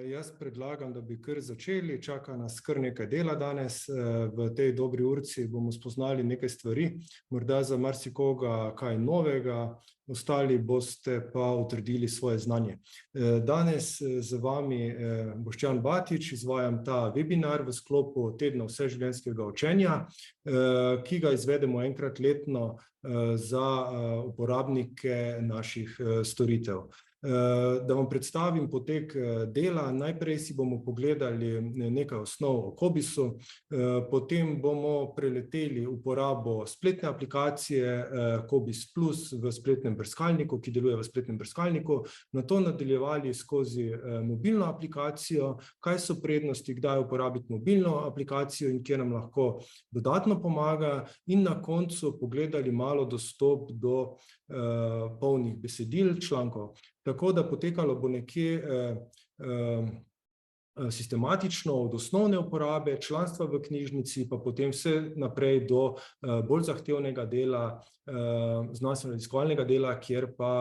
Jaz predlagam, da bi kar začeli, čaka nas kar nekaj dela danes. V tej dobri urci bomo spoznali nekaj stvari, morda za marsikoga kaj novega, ostali boste pa utrdili svoje znanje. Danes z vami Boštjan Batič, izvajam ta webinar v sklopu tedna vseživljenjskega učenja, ki ga izvedemo enkrat letno za uporabnike naših storitev. Da vam predstavim potek dela, najprej si bomo pogledali nekaj osnov o COBIS-u, potem bomo preleteli uporabo spletne aplikacije COBIS Plus v spletnem brskalniku, ki deluje v spletnem brskalniku, nato nadaljevali skozi mobilno aplikacijo, kaj so prednosti, kdaj uporabiti mobilno aplikacijo in kje nam lahko dodatno pomaga, in na koncu pogledali malo dostop do polnih besedil, člankov. Tako da potekalo bo nekje sistematično od osnovne uporabe, članstva v knjižnici, pa potem vse naprej do bolj zahtevnega dela, znanstveno-raziskovalnega dela, kjer pa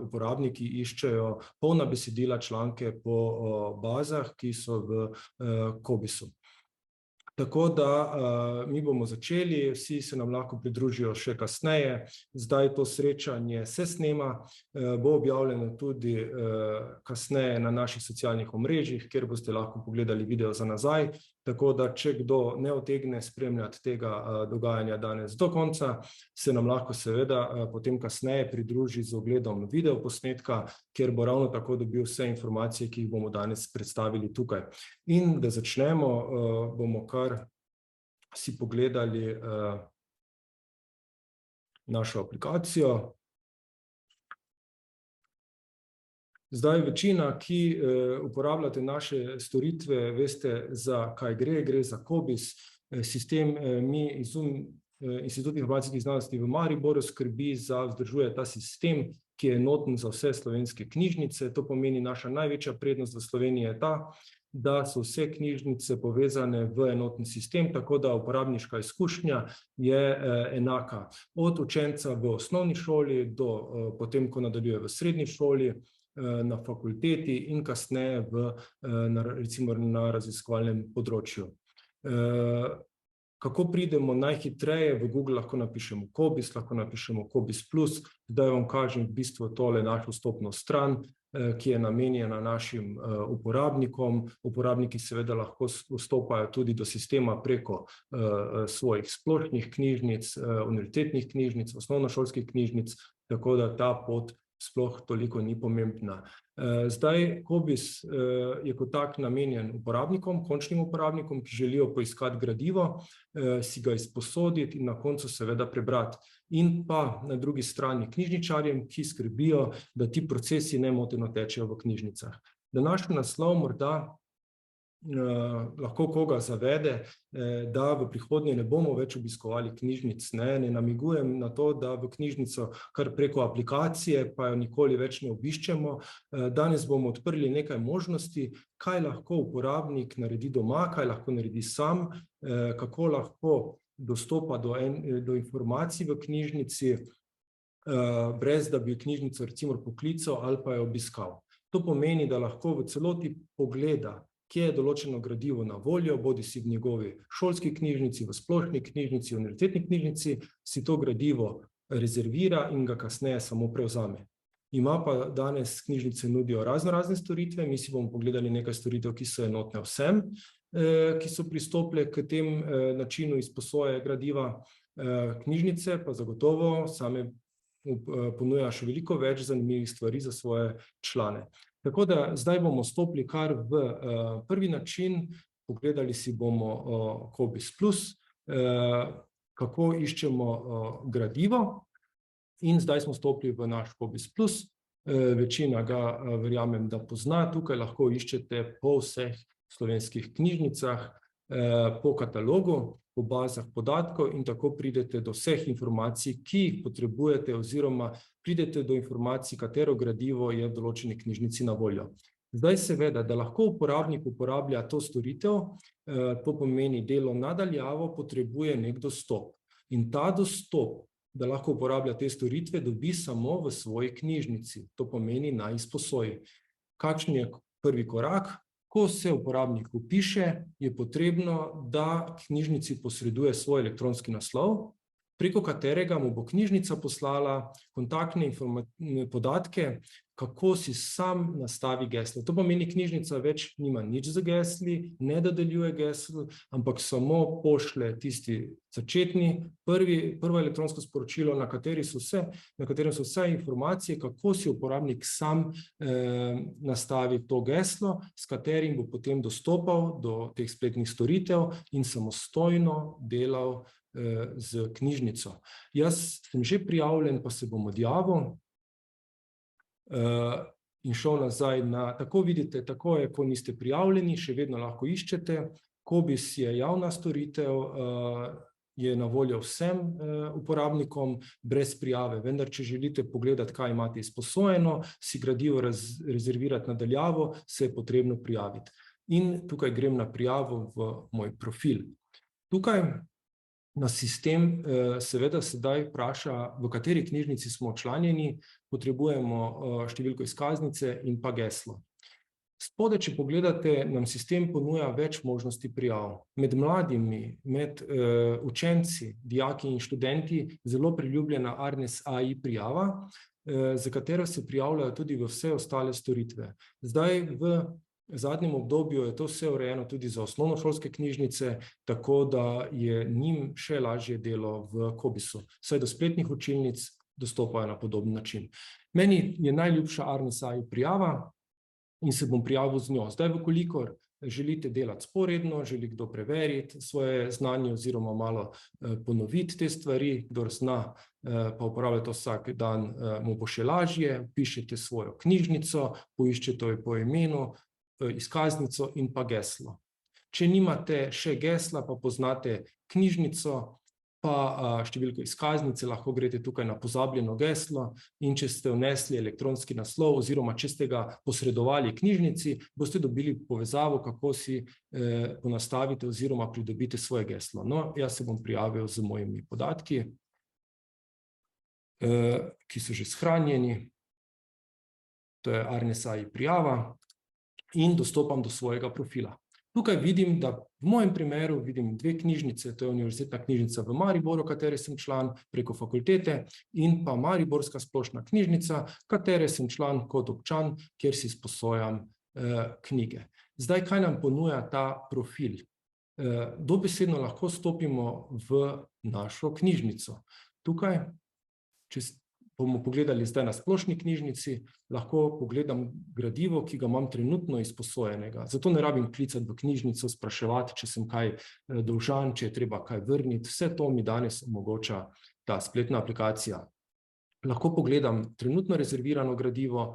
uporabniki iščejo polna besedila, članke po bazah, ki so v COBIS-u. Tako da mi bomo začeli, vsi se nam lahko pridružijo še kasneje. Zdaj to srečanje se snema, bo objavljeno tudi kasneje na naših socialnih omrežjih, kjer boste lahko pogledali video za nazaj. Tako da, če kdo ne utegne spremljati tega dogajanja danes do konca, se nam lahko seveda potem kasneje pridruži z ogledom videoposnetka, kjer bo ravno tako dobil vse informacije, ki jih bomo danes predstavili tukaj. In da začnemo, bomo kar si pogledali našo aplikacijo. Zdaj, večina, ki uporabljate naše storitve, veste, za kaj gre. Gre za COBIS, sistem Institut informacijskih znanosti v Mariboru skrbi za, vzdržuje ta sistem, ki je enoten za vse slovenske knjižnice. To pomeni, naša največja prednost v Sloveniji je ta, da so vse knjižnice povezane v enoten sistem, tako da uporabniška izkušnja je enaka. Od učenca v osnovni šoli do potem, ko nadaljuje v srednji šoli, na fakulteti in kasneje recimo na raziskovalnem področju. Kako pridemo najhitreje? V Google lahko napišemo COBIS, lahko napišemo COBIS Plus. Zdaj vam kažem v bistvu tole našo vstopno stran, ki je namenjena našim uporabnikom. Uporabniki seveda lahko vstopajo tudi do sistema preko svojih splošnih knjižnic, univerzitetnih knjižnic, osnovnošolskih knjižnic, tako da ta pot sploh toliko ni pomembna. Zdaj, COBIS je kot tak namenjen uporabnikom, končnim uporabnikom, ki želijo poiskati gradivo, si ga izposoditi in na koncu seveda prebrati. In pa na drugi strani knjižničarjem, ki skrbijo, da ti procesi nemoteno tečejo v knjižnicah. Današnji naslov morda lahko koga zavede, da v prihodnje ne bomo več obiskovali knjižnic. Ne namigujem na to, da v knjižnico kar preko aplikacije, pa jo nikoli več ne obiščemo. Danes bomo odprli nekaj možnosti, kaj lahko uporabnik naredi doma, kaj lahko naredi sam, kako lahko dostopa do informacij v knjižnici, brez da bi knjižnico recimo poklical ali pa jo obiskal. To pomeni, da lahko v celoti pogleda, kje je določeno gradivo na voljo, bodisi v njegovi šolski knjižnici, v splošni knjižnici, univerzitetni knjižnici, si to gradivo rezervira in ga kasneje samo prevzame. Ima pa danes knjižnice nudijo razne storitve, mi si bomo pogledali nekaj storitev, ki so enotne vsem, ki so pristopile k tem načinu izposoje gradiva. Knjižnice pa zagotovo same ponujajo še veliko več zanimivih stvari za svoje člane. Tako da zdaj bomo stopili kar v prvi način, pogledali si bomo COBIS Plus, kako iščemo gradivo, in zdaj smo stopili v naš COBIS Plus. Večina ga verjamem, da pozna. Tukaj lahko iščete po vseh slovenskih knjižnicah, po katalogu, po bazah podatkov in tako pridete do vseh informacij, ki jih potrebujete, oziroma pridete do informacij, katero gradivo je v določeni knjižnici na voljo. Zdaj seveda, da lahko uporabnik uporablja to storitev, to pomeni delo na daljavo, potrebuje nek dostop. In ta dostop, da lahko uporablja te storitve, dobi samo v svoji knjižnici. To pomeni na izposoji. Kakšen je prvi korak. Ko se uporabnik vpiše, je potrebno, da knjižnici posreduje svoj elektronski naslov, preko katerega mu bo knjižnica poslala kontaktne podatke, kako si sam nastavi geslo. To pomeni, knjižnica več nima nič z gesli, ne dodeljuje gesel, ampak samo pošlje tisti začetni, prvo elektronsko sporočilo, na katerem so vse informacije, kako si uporabnik sam nastavi to geslo, s katerim bo potem dostopal do teh spletnih storitev in samostojno delal z knjižnico. Jaz sem že prijavljen, pa se bom odjavil in šel nazaj na, tako vidite, tako je, ko niste prijavljeni, še vedno lahko iščete. COBISS je javna storitev, je na voljo vsem uporabnikom brez prijave, vendar če želite pogledati, kaj imate izposojeno, si gradivo rezervirati nadaljavo, se je potrebno prijaviti. In tukaj grem na prijavo v moj profil. Tukaj nas sistem seveda sedaj vpraša, v kateri knjižnici smo včlanjeni, potrebujemo številko izkaznice in pa geslo. Spodaj, če pogledate, nam sistem ponuja več možnosti prijav. Med mladimi, med učenci, dijaki in študenti zelo priljubljena Arnes AI prijava, za katero se prijavljajo tudi v vse ostale storitve. Zdaj v zadnjem obdobju je to vse urejeno tudi za osnovnošolske knjižnice, tako da je njim še lažje delo v COBISSu. Saj do spletnih učilnic dostopajo na podoben način. Meni je najljubša Arnes AI prijava in se bom prijavil z njo. Zdaj, vkolikor želite delati sporedno, želi kdo preveriti svoje znanje oziroma malo ponoviti te stvari, kdor zna pa uporabljati vsak dan, mu bo še lažje, pišete svojo knjižnico, poiščete jo po imenu, izkaznico in pa geslo. Če nimate še gesla, pa poznate knjižnico, pa številko izkaznice, lahko greste tukaj na pozabljeno geslo in če ste vnesli elektronski naslov oziroma če ste ga posredovali knjižnici, boste dobili povezavo, kako si ponastavite oziroma pridobite svoje geslo. No, jaz se bom prijavil z mojimi podatki, ki so že shranjeni. To je Arnes AI prijava. In dostopam do svojega profila. Tukaj vidim, da v mojem primeru vidim dve knjižnice, to je Univerzitetna knjižnica v Mariboru, katere sem član preko fakultete, in pa Mariborska splošna knjižnica, katere sem član kot občan, kjer si izposojam knjige. Zdaj, kaj nam ponuja ta profil? Dobesedno lahko stopimo v našo knjižnico. Tukaj, če bomo pogledali zdaj na splošni knjižnici, lahko pogledam gradivo, ki ga imam trenutno izposojenega. Zato ne rabim klicati v knjižnico, spraševati, če sem kaj dolžan, če je treba kaj vrniti. Vse to mi danes omogoča ta spletna aplikacija. Lahko pogledam trenutno rezervirano gradivo,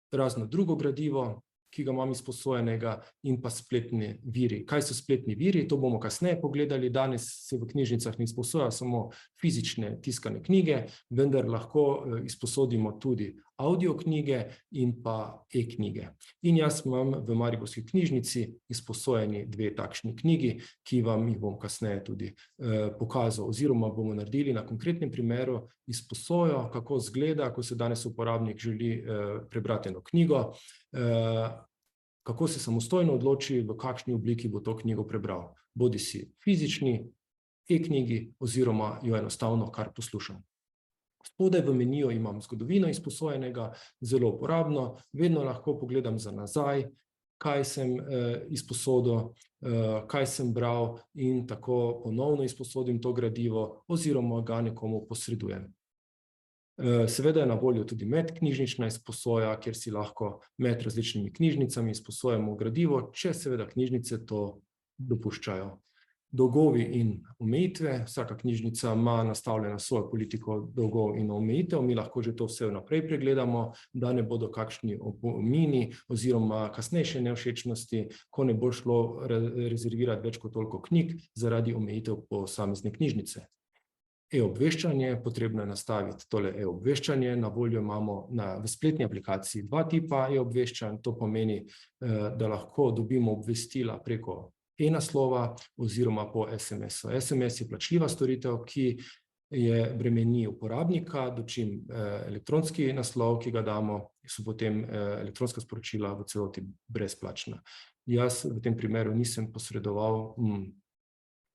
razno drugo gradivo, ki ga imam izposojenega, in pa spletni viri. Kaj so spletni viri? To bomo kasneje pogledali. Danes se v knjižnicah ne izposoja samo fizične tiskane knjige, vendar lahko izposodimo tudi audio knjige in pa e-knjige. In jaz imam v Mariborski knjižnici izposojeni dve takšni knjigi, ki vam jih bom kasneje tudi pokazal, oziroma bomo naredili na konkretnem primeru izposojo, kako izgleda, ko se danes uporabnik želi prebrati eno knjigo, kako se samostojno odloči, v kakšni obliki bo to knjigo prebral. Bodisi fizični, e-knjigi oziroma jo enostavno kar poslušam. Spodaj v meniju imam zgodovino izposojenega, zelo uporabno, vedno lahko pogledam za nazaj, kaj sem izposodil, kaj sem bral in tako ponovno izposodim to gradivo oziroma ga nekomu posredujem. Seveda je na voljo tudi medknjižnična izposoja, kjer si lahko med različnimi knjižnicami izposojamo gradivo, če seveda knjižnice to dopuščajo. Dolgovi in omejitve, vsaka knjižnica ima nastavljeno svojo politiko dolgov in omejitev, mi lahko že to vse vnaprej pregledamo, da ne bodo kakšni opomini oziroma kasnejše nevšečnosti, ko ne bo šlo rezervirati več kot toliko knjig zaradi omejitev posamezne knjižnice. E-obveščanje, potrebno je nastaviti tole e-obveščanje, na voljo imamo v spletni aplikaciji dva tipa e-obveščanj, to pomeni, da lahko dobimo obvestila preko e-naslova oziroma po SMS-u. SMS je plačljiva storitev, ki bremeni uporabnika, dočim elektronski naslov, ki ga damo, so potem elektronska sporočila v celoti brezplačna. Jaz v tem primeru nisem posredoval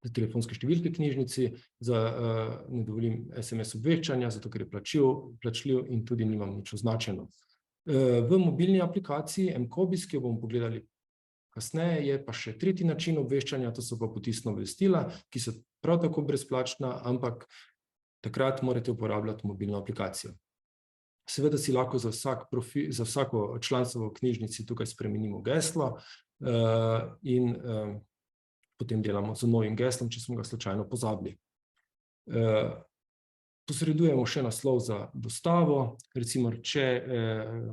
telefonske številke knjižnici, ne dovolim SMS obveščanja, zato ker je plačljiv in tudi nimam nič označeno. V mobilni aplikaciji mCOBIS, ki jo bomo pogledali kasneje, je pa še tretji način obveščanja, to so pa potisna obvestila, ki so prav tako brezplačna, ampak takrat morate uporabljati mobilno aplikacijo. Seveda si lahko za vsako članstvo v knjižnici tukaj spremenimo geslo in potem delamo z novim geslom, če smo ga slučajno pozabili. Posredujemo še naslov za dostavo, recimo, če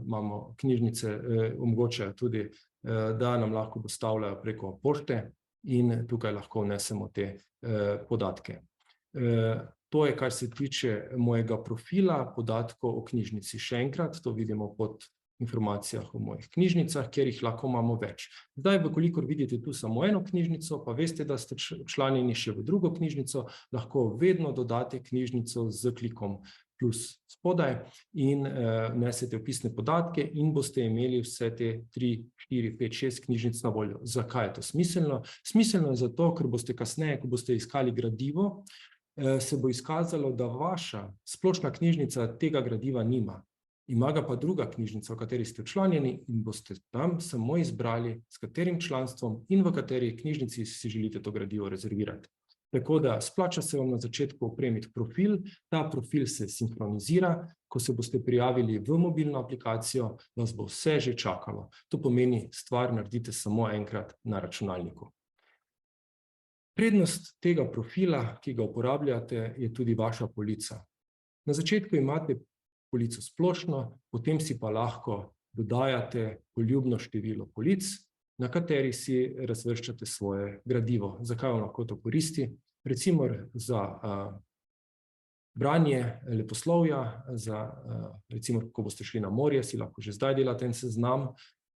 imamo knjižnice, omogočajo tudi, da nam lahko dostavljajo preko pošte in tukaj lahko vnesemo te podatke. To je, kar se tiče mojega profila, podatkov o knjižnici. Še enkrat, to vidimo pod informacijah o mojih knjižnicah, kjer jih lahko imamo več. Zdaj, kolikor vidite tu samo eno knjižnico, pa veste, da ste včlanjeni še v drugo knjižnico, lahko vedno dodate knjižnico z klikom plus spodaj in vnesete vpisne podatke in boste imeli vse te 3, 4, 5, 6 knjižnic na voljo. Zakaj je to smiselno? Smiselno je zato, ker boste kasneje, ko boste iskali gradivo, se bo izkazalo, da vaša splošna knjižnica tega gradiva nima. Ima ga pa druga knjižnica, v kateri ste včlanjeni in boste tam samo izbrali, s katerim članstvom in v kateri knjižnici si želite to gradivo rezervirati. Tako da splača se vam na začetku opremiti profil, ta profil se sinhronizira, ko se boste prijavili v mobilno aplikacijo, vas bo vse že čakalo. To pomeni, stvar naredite samo enkrat na računalniku. Prednost tega profila, ki ga uporabljate, je tudi vaša polica. Na začetku imate polico splošno, potem si pa lahko dodajate poljubno število polic, na kateri si razvrščate svoje gradivo. Zakaj vam lahko to koristi? Recimo za branje leposlovja, recimo, ko boste šli na morje, si lahko že zdaj delate en seznam.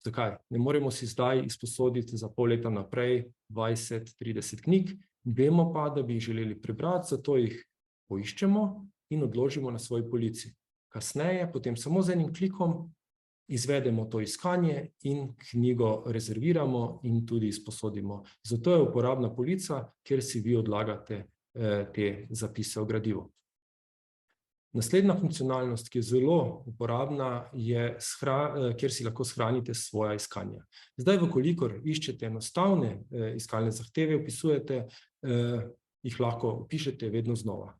Zakaj? Ne moremo si zdaj izposoditi za pol leta naprej 20-30 knjig, vemo pa, da bi jih želeli prebrati, zato jih poiščemo in odložimo na svoji polici. Kasneje, potem samo z enim klikom izvedemo to iskanje in knjigo rezerviramo in tudi izposodimo. Zato je uporabna polica, kjer si vi odlagate te zapise v gradivu. Naslednja funkcionalnost, ki je zelo uporabna, je, kjer si lahko shranite svoja iskanja. Zdaj, kolikor iščete enostavne iskalne zahteve, vpisujete, jih lahko vpišete vedno znova.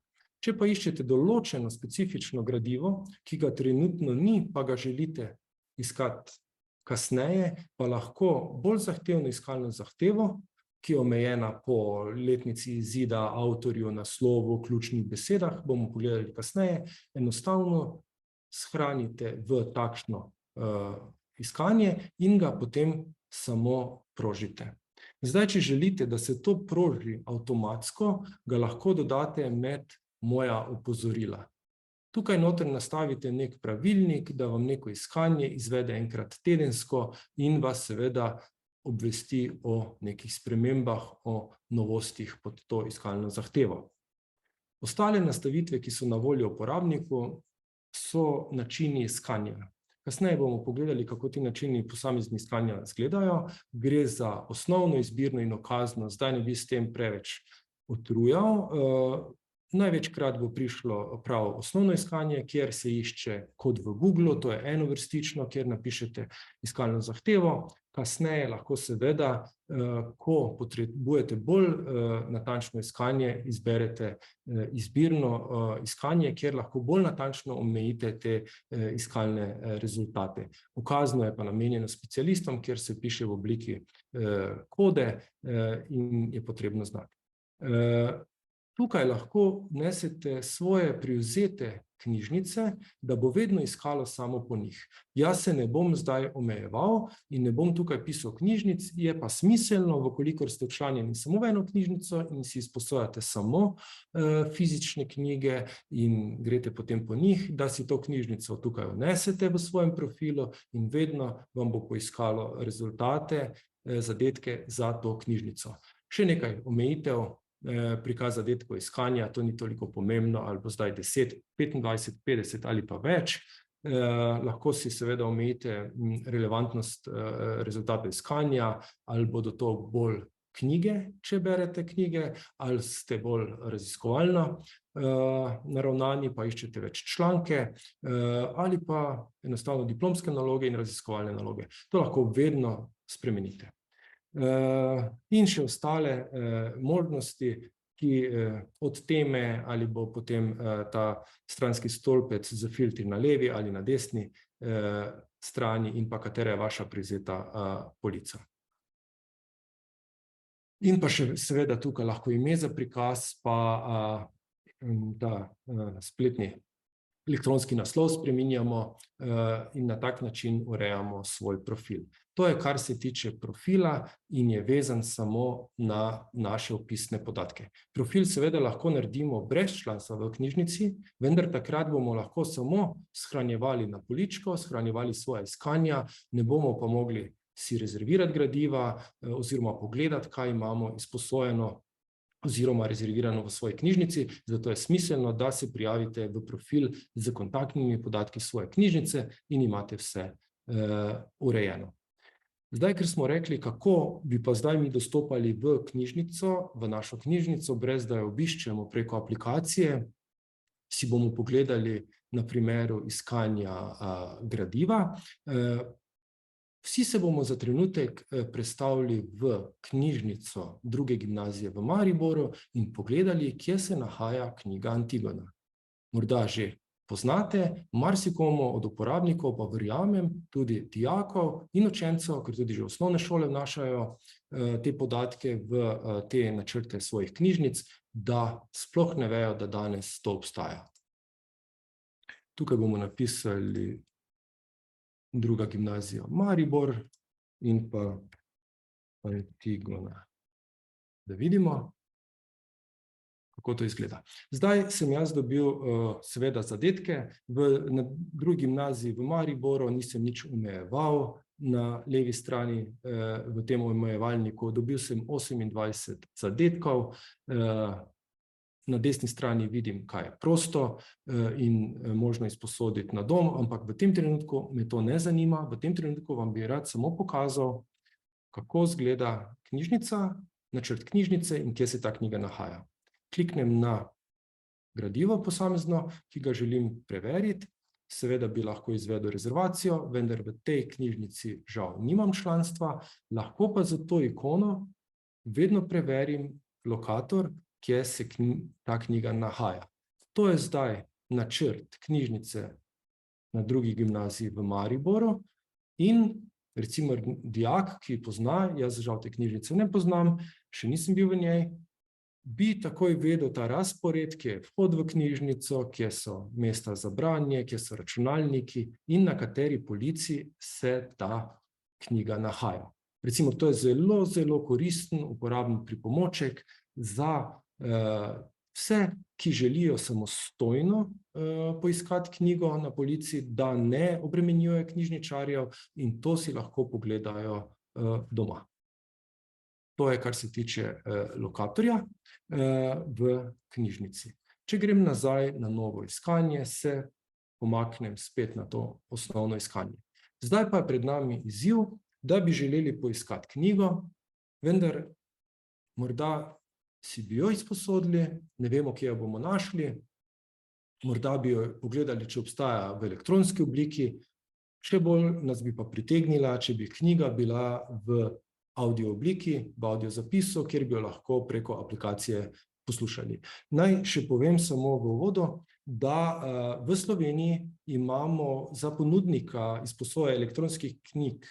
Če pa iščete določeno specifično gradivo, ki ga trenutno ni, pa ga želite iskati kasneje, pa lahko bolj zahtevno iskalno zahtevo, ki je omejena po letnici izida, avtorju, naslovu, ključnih besedah, bomo pogledali kasneje, enostavno shranite v takšno iskanje in ga potem samo prožite. Zdaj, če želite, da se to proži avtomatsko, ga lahko dodate med moja opozorila. Tukaj noter nastavite nek pravilnik, da vam neko iskanje izvede enkrat tedensko in vas seveda obvesti o nekih spremembah, o novostih pod to iskalno zahtevo. Ostale nastavitve, ki so na voljo uporabniku, so načini iskanja. Kasneje bomo pogledali, kako ti načini posamezni iskanja izgledajo. Gre za osnovno, izbirno in okazno, zdaj ne bi s tem preveč utrujal. Največkrat bo prišlo prav osnovno iskanje, kjer se išče kot v Googlu, to je enovrstično, kjer napišete iskalno zahtevo. Kasneje lahko seveda, ko potrebujete bolj natančno iskanje, izberete izbirno iskanje, kjer lahko bolj natančno omejite te iskalne rezultate. Ukazno je pa namenjeno specialistom, kjer se piše v obliki kode in je potrebno znati. Tukaj lahko vnesete svoje privzete knjižnice, da bo vedno iskalo samo po njih. Jaz se ne bom zdaj omejeval in ne bom tukaj pisal knjižnic, je pa smiselno, kolikor ste včlanjeni samo v eno knjižnico in si izposojate samo fizične knjige in greste potem po njih, da si to knjižnico tukaj vnesete v svojem profilu in vedno vam bo poiskalo rezultate, zadetke za to knjižnico. Še nekaj omejitev. prikaz zadetkov iskanja, to ni toliko pomembno, ali bo zdaj 10, 25, 50 ali pa več. Lahko si seveda omejite relevantnost rezultatov iskanja, ali bodo to bolj knjige, če berete knjige, ali ste bolj raziskovalno naravnani, pa iščete več članke, ali pa enostavno diplomske naloge in raziskovalne naloge. To lahko vedno spremenite. In še ostale možnosti, ki od teme, ali bo potem ta stranski stolpec z filtri na levi ali na desni strani in pa katera je vaša privzeta polica. In pa še seveda tukaj lahko ime za prikaz, pa ta spletni elektronski naslov spreminjamo in na tak način urejamo svoj profil. To je, kar se tiče profila in je vezan samo na naše opisne podatke. Profil seveda lahko naredimo brez članstva v knjižnici, vendar takrat bomo lahko samo shranjevali na poličko, shranjevali svoje iskanja, ne bomo pa mogli si rezervirati gradiva oziroma pogledati, kaj imamo izposojeno oziroma rezervirano v svoji knjižnici, zato je smiselno, da se prijavite v profil z kontaktnimi podatki svoje knjižnice in imate vse urejeno. Zdaj, ker smo rekli, kako bi pa zdaj mi dostopali v knjižnico, v našo knjižnico, brez da jo obiščemo preko aplikacije, si bomo pogledali na primeru iskanja gradiva. Vsi se bomo za trenutek prestavili v knjižnico druge gimnazije v Mariboru in pogledali, kje se nahaja knjiga Antigona. Morda že poznate, marsikomu od uporabnikov pa verjamem, tudi dijakov in učencev, ker tudi že osnovne šole vnašajo te podatke v te načrte svojih knjižnic, da sploh ne vejo, da danes to obstaja. Tukaj bomo napisali druga gimnazija Maribor in pa Antigona. Da vidimo, kako to izgleda. Zdaj sem jaz dobil seveda zadetke. Na drugi gimnaziji v Mariboru nisem nič omejeval. Na levi strani v tem omejevalniku dobil sem 28 zadetkov. Na desni strani vidim, kaj je prosto in možno izposoditi na dom, ampak v tem trenutku me to ne zanima. V tem trenutku vam bi rad samo pokazal, kako izgleda knjižnica, načrt knjižnice in kje se ta knjiga nahaja. Kliknem na gradivo posamezno, ki ga želim preveriti. Seveda bi lahko izvedel rezervacijo, vendar v tej knjižnici žal nimam članstva. Lahko pa za to ikono vedno preverim lokator, kje se ta knjiga nahaja. To je zdaj načrt knjižnice na drugi gimnaziji v Mariboru in recimo dijak, ki pozna, jaz žal te knjižnice ne poznam, še nisem bil v njej, bi takoj vedel ta razpored, kje je vhod v knjižnico, kje so mesta za branje, kje so računalniki in na kateri polici se ta knjiga nahaja. Recimo, to je zelo, zelo koristen, uporaben pripomoček za vse, ki želijo samostojno poiskati knjigo na polici, da ne obremenjujejo knjižničarjev in to si lahko pogledajo doma. To je, kar se tiče lokatorja v knjižnici. Če grem nazaj na novo iskanje, se pomaknem spet na to osnovno iskanje. Zdaj pa je pred nami izziv, da bi želeli poiskati knjigo, vendar morda si bi jo izposodili, ne vemo, kje jo bomo našli, morda bi jo pogledali, če obstaja v elektronski obliki, še bolj nas bi pa pritegnila, če bi knjiga bila v audio obliki, v audio zapisu, kjer bi jo lahko preko aplikacije poslušali. Naj še povem samo v uvodu, da v Sloveniji imamo za ponudnika izposoje elektronskih knjig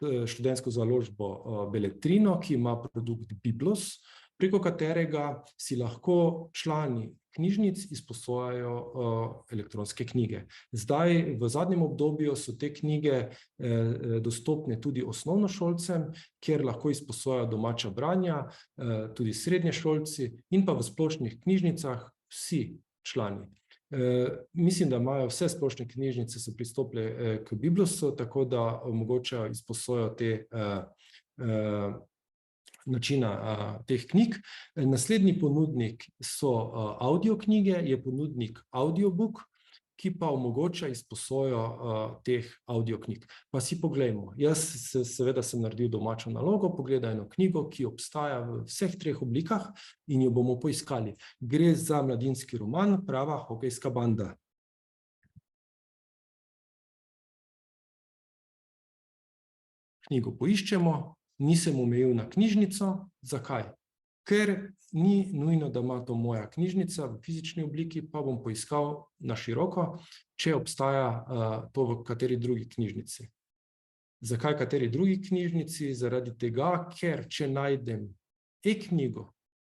študentsko založbo Beletrino, ki ima produkt Biblos, preko katerega si lahko člani knjižnic izposojajo elektronske knjige. Zdaj, v zadnjem obdobju so te knjige dostopne tudi osnovnošolcem, kjer lahko izposojajo domača branja, tudi srednješolci in pa v splošnih knjižnicah vsi člani. Mislim, da imajo vse splošne knjižnice so pristopile k Biblosu, tako da omogočajo izposojo te načina teh knjig. Naslednji ponudnik so audio knjige, je ponudnik Audiobook, ki pa omogoča izposojo teh audio knjig. Pa si poglejmo. Jaz seveda sem naredil domačo nalogo, pogledaj eno knjigo, ki obstaja v vseh treh oblikah in jo bomo poiskali. Gre za mladinski roman Prava hokejska banda. Knjigo poiščemo, nisem omejil na knjižnico. Zakaj? Ker ni nujno, da ima to moja knjižnica v fizični obliki, pa bom poiskal na široko, če obstaja to v kateri drugi knjižnici. Zakaj kateri drugi knjižnici? Zaradi tega, ker če najdem e-knjigo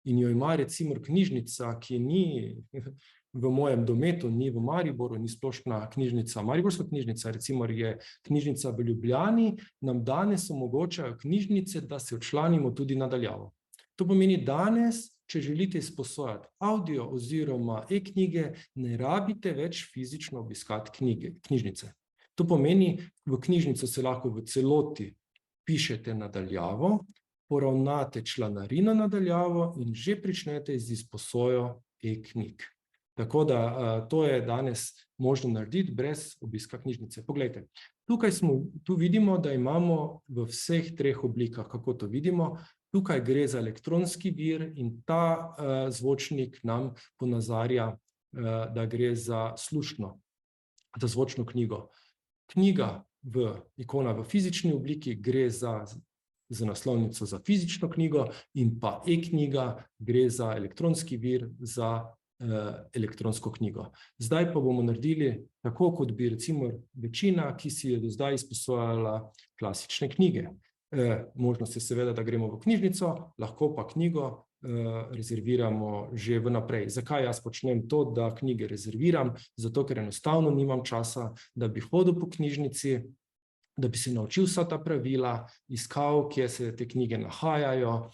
in jo ima recimo knjižnica, ki ni v mojem dometu, ni v Mariboru, ni splošna knjižnica, Mariborska knjižnica, recimo je knjižnica v Ljubljani, nam danes omogočajo knjižnice, da se včlanimo tudi nadaljavo. To pomeni danes, če želite izposojati audio oziroma e-knjige, ne rabite več fizično obiskati knjižnice. To pomeni, v knjižnico se lahko v celoti pišete nadaljavo, poravnate članarino nadaljavo in že pričnete z izposojo e-knjig. Tako da to je danes možno narediti brez obiska knjižnice. Poglejte, tu vidimo, da imamo v vseh treh oblikah, kako to vidimo. Tukaj gre za elektronski vir in ta zvočnik nam ponazarja, da gre za slušno, za zvočno knjigo. Ikona v fizični obliki gre za naslovnico za fizično knjigo in pa e-knjiga gre za elektronski vir za elektronsko knjigo. Zdaj pa bomo naredili tako, kot bi recimo večina, ki si je do zdaj izposojala klasične knjige. Možnost je seveda, da gremo v knjižnico, lahko pa knjigo rezerviramo že vnaprej. Zakaj jaz počnem to, da knjige rezerviram? Zato, ker enostavno nimam časa, da bi hodil po knjižnici, da bi se naučil vsa ta pravila, iskal, kje se te knjige nahajajo.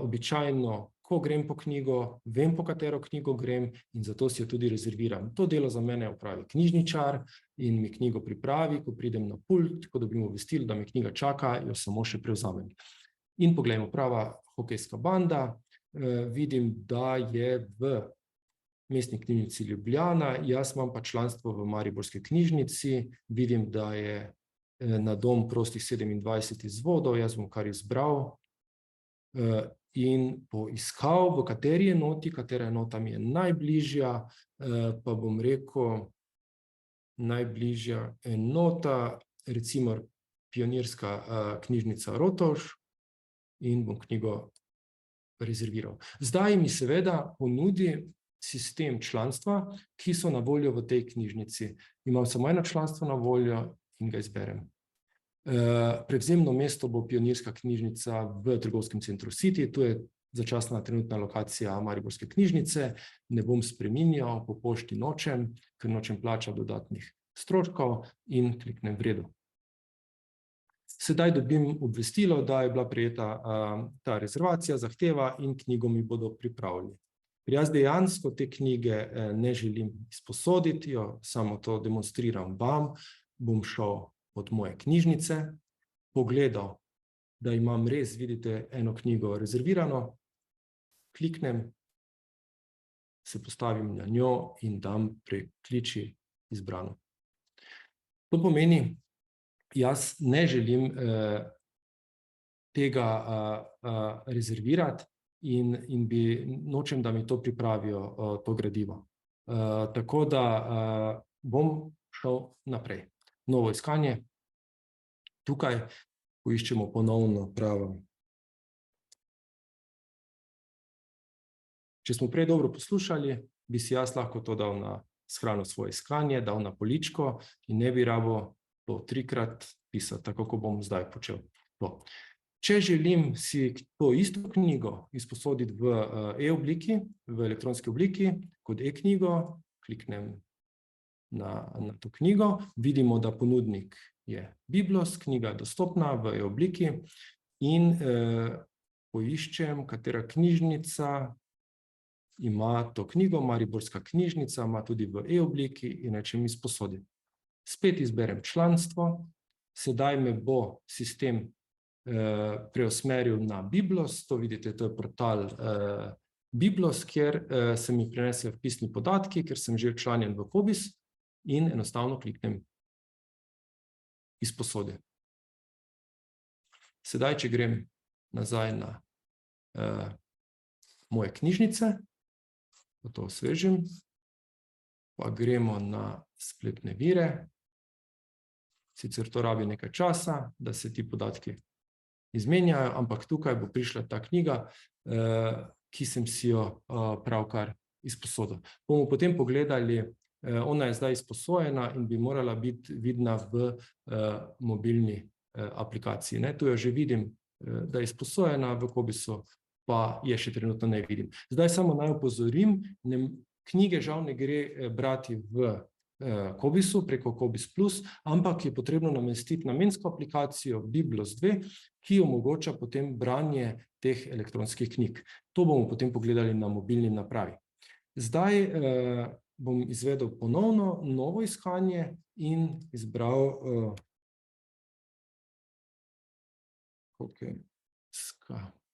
Običajno, ko grem po knjigo, vem, po katero knjigo grem in zato si jo tudi rezerviram. To delo za mene opravi knjižničar in mi knjigo pripravi, ko pridem na pult, ko dobim obvestilo, da me knjiga čaka, jo samo še prevzamem. In poglejmo, Prava hokejska banda. Vidim, da je v Mestni knjižnici Ljubljana, jaz imam pa članstvo v Mariborski knjižnici, vidim, da je na dom prostih 27 izvodov, jaz bom kar izbral in poiskal, v kateri enoti, katera enota mi je najbližja, pa bom rekel, najbližja enota, recimo Pionirska knjižnica Rotovž in bom knjigo rezerviral. Zdaj mi seveda ponudi sistem članstva, ki so na voljo v tej knjižnici. Imam samo eno članstvo na voljo in ga izberem. Prevzemno mesto bo Pionirska knjižnica v trgovskem centru City, to je začasna trenutna lokacija Mariborske knjižnice, ne bom spreminjal, po pošti nočem, ker nočem plačati dodatnih stroškov in kliknem v redu. Sedaj dobim obvestilo, da je bila prejeta ta rezervacija, zahteva in knjigo mi bodo pripravili. Jaz dejansko te knjige ne želim izposoditi, samo to demonstriram vam, bom šel od moje knjižnice, pogledal, da imam res, vidite, eno knjigo rezervirano, kliknem, se postavim na njo in dam prekliči izbrano. To pomeni, jaz ne želim tega rezervirati in nočem, da mi to pripravijo, to gradivo. Tako da bom šel naprej. Novo iskanje. Tukaj poiščemo ponovno Pravo. Če smo prej dobro poslušali, bi si jaz lahko to dal na shranil svoje iskanje, dal na poličko in ne bi rabo to 3-krat pisati, tako kot bom zdaj počel. Če želim si to isto knjigo izposoditi v e-obliki, v elektronski obliki, kot e-knjigo, kliknem na to knjigo, vidimo, da ponudnik je Biblos, knjiga je dostopna v e-obliki in poiščem, katera knjižnica ima to knjigo, Mariborska knjižnica, ima tudi v e-obliki in rečem izposoditi. Spet izberem članstvo, sedaj me bo sistem preusmeril na Biblos. To vidite, to je portal Biblos, kjer se mi prenesejo vpisni podatki, ker sem že včlanjen v Cobiss in enostavno kliknem izposodi. Sedaj, če grem nazaj na moje knjižnice, to osvežim, pa gremo na spletne vire. Sicer to rabi nekaj časa, da se ti podatki izmenjajo, ampak tukaj bo prišla ta knjiga, ki sem si jo pravkar izposodil. Bomo potem pogledali, ona je zdaj izposojena in bi morala biti vidna v mobilni aplikaciji. Tu jo že vidim, da je izposojena, v Cobissu pa je še trenutno ne vidim. Zdaj samo naj opozorim, knjige žal ne gre brati v Cobissu preko Cobiss Plus, ampak je potrebno namestiti namensko aplikacijo Biblos 2, ki omogoča potem branje teh elektronskih knjig. To bomo potem pogledali na mobilni napravi. Zdaj bom izvedel ponovno novo iskanje in izbral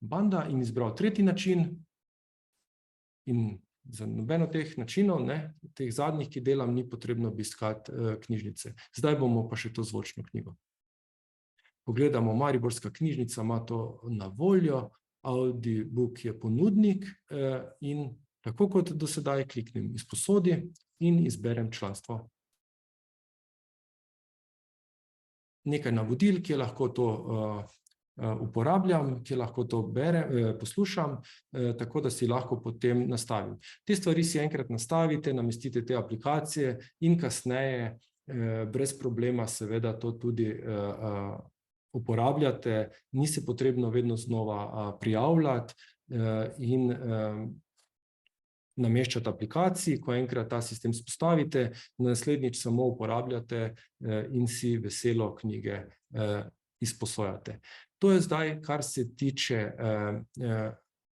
Banda in izbral tretji način in za nobeno teh načinov, teh zadnjih, ki delam, ni potrebno obiskati knjižnice. Zdaj bomo pa še to zvočno knjigo. Pogledamo, Mariborska knjižnica ima to na voljo, Audibook je ponudnik in tako kot do sedaj kliknem izposodi in izberem članstvo. Nekaj navodil, ki lahko to uporabljam, ki lahko to poslušam, tako da si lahko potem nastavim. Te stvari si enkrat nastavite, namestite te aplikacije in kasneje brez problema seveda to tudi uporabljate, ni se potrebno vedno znova prijavljati in nameščati aplikacij. Ko enkrat ta sistem spostavite, naslednjič samo uporabljate in si veselo knjige izposojate. To je zdaj, kar se tiče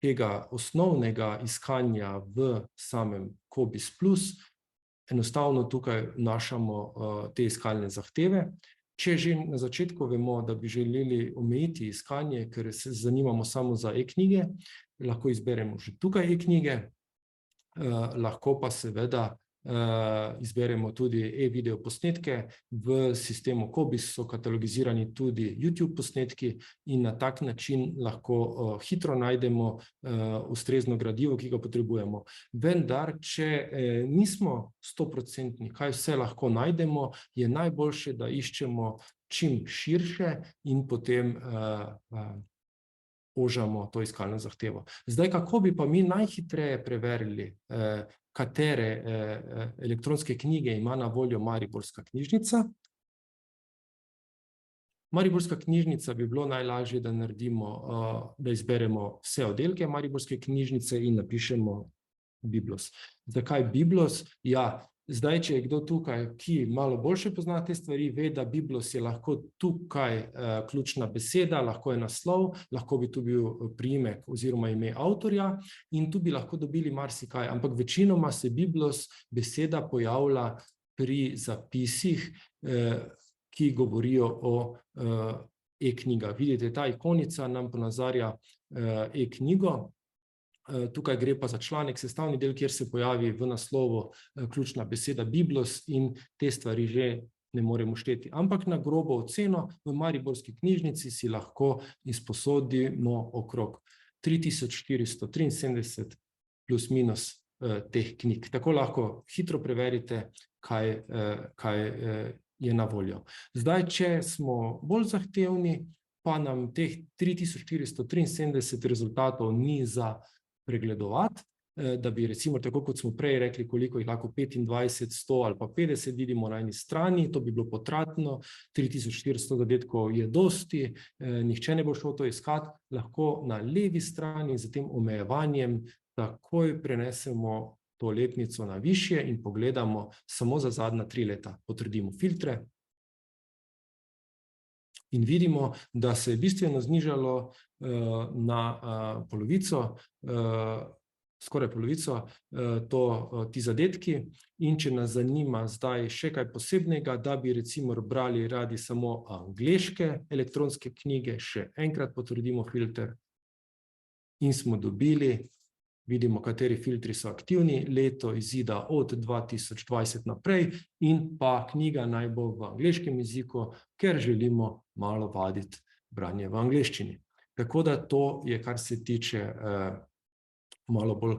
tega osnovnega iskanja v samem Cobiss Plus. Enostavno tukaj vnašamo te iskalne zahteve. Če že na začetku vemo, da bi želeli omejiti iskanje, ker se zanimamo samo za e-knjige, lahko izberemo že tukaj e-knjige, lahko pa seveda izberemo tudi e-video posnetke. V sistemu Cobiss so katalogizirani tudi YouTube posnetki in na tak način lahko hitro najdemo ustrezno gradivo, ki ga potrebujemo. Vendar, če nismo 100%, kaj vse lahko najdemo, je najboljše, da iščemo čim širše in potem ožamo to iskalno zahtevo. Zdaj, kako bi pa mi najhitreje preverili, katere elektronske knjige ima na voljo Mariborska knjižnica? Mariborska knjižnica bi bilo najlažje, da naredimo, da izberemo vse oddelke Mariborske knjižnice in napišemo Biblos. Zakaj Biblos? Ja, zdaj, če je kdo tukaj, ki malo boljše pozna te stvari, ve, da Biblos je lahko tukaj ključna beseda, lahko je naslov, lahko bi tu bil priimek oziroma ime avtorja in tu bi lahko dobili marsikaj, ampak večinoma se Biblos beseda pojavlja pri zapisih, ki govorijo o e-knjigah. Vidite, ta ikonica nam ponazarja e-knjigo. Tukaj gre pa za članek, sestavni del, kjer se pojavi v naslovu ključna beseda Biblos in te stvari že ne moremo šteti. Ampak na grobo oceno v Mariborski knjižnici si lahko izposodimo okrog 3473 plus minus teh knjig. Tako lahko hitro preverite, kaj je na voljo. Zdaj, če smo bolj zahtevni, pa nam teh 3473 rezultatov ni za pregledovati, da bi recimo, tako kot smo prej rekli, koliko jih lahko 25, 100 ali pa 50 vidimo na eni strani, to bi bilo potratno, 3400 zadetkov je dosti, nihče ne bo šel to iskati, lahko na levi strani z tem omejevanjem takoj prenesemo to letnico na višje in pogledamo samo za zadnja 3 leta. Potrdimo filtre in vidimo, da se je bistveno znižalo na polovico skoraj polovico, ti zadetki. In če nas zanima zdaj še kaj posebnega, da bi recimo brali radi samo angleške elektronske knjige, še enkrat potrdimo filter in smo dobili, vidimo, kateri filtri so aktivni, leto izida od 2020 naprej in pa knjiga naj bo v angleškem jeziku, ker želimo malo vaditi branje v angleščini. Tako da to je, kar se tiče malo bolj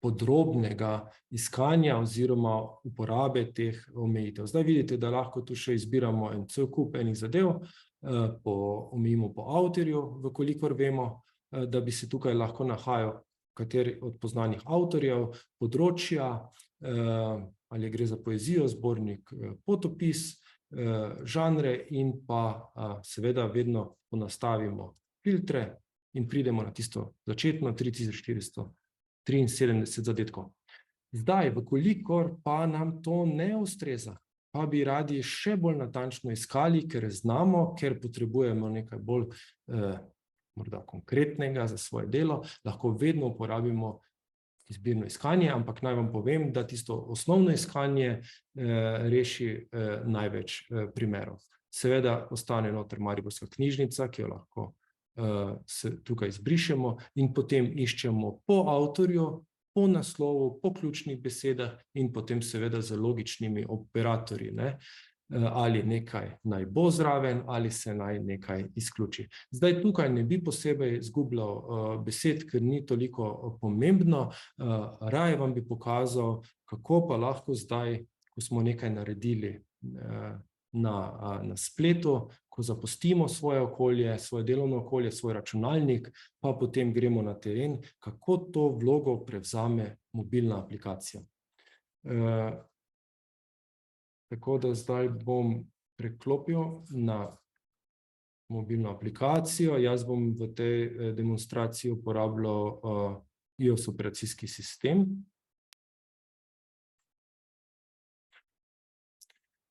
podrobnega iskanja oziroma uporabe teh omejitev. Zdaj vidite, da lahko tu še izbiramo en cel kup enih zadev, omejimo po avtorju, vkolikor vemo, da bi se tukaj lahko nahajal kateri od poznanih avtorjev, področja, ali gre za poezijo, zbornik, potopis, žanre in pa seveda vedno ponastavimo filtre in pridemo na tisto začetno 3473 zadetkov. Zdaj, vkolikor pa nam to ne ustreza, pa bi radi še bolj natančno iskali, ker znamo, ker potrebujemo nekaj bolj morda konkretnega za svoje delo, lahko vedno uporabimo izbirno iskanje, ampak naj vam povem, da tisto osnovno iskanje reši največ primerov. Seveda ostane noter Mariborska knjižnica, ki jo lahko tukaj izbrišemo in potem iščemo po avtorju, po naslovu, po ključnih besedah in potem seveda z logičnimi operatorji, ne? Ali nekaj naj bo zraven, ali se naj nekaj izključi. Zdaj tukaj ne bi posebej izgubljal besed, ker ni toliko pomembno. Raje vam bi pokazal, kako pa lahko zdaj, ko smo nekaj naredili na spletu, ko zapustimo svoje okolje, svoje delovno okolje, svoj računalnik, pa potem gremo na teren, kako to vlogo prevzame mobilna aplikacija. Tako da zdaj bom preklopil na mobilno aplikacijo. Jaz bom v tej demonstraciji uporabljal iOS operacijski sistem.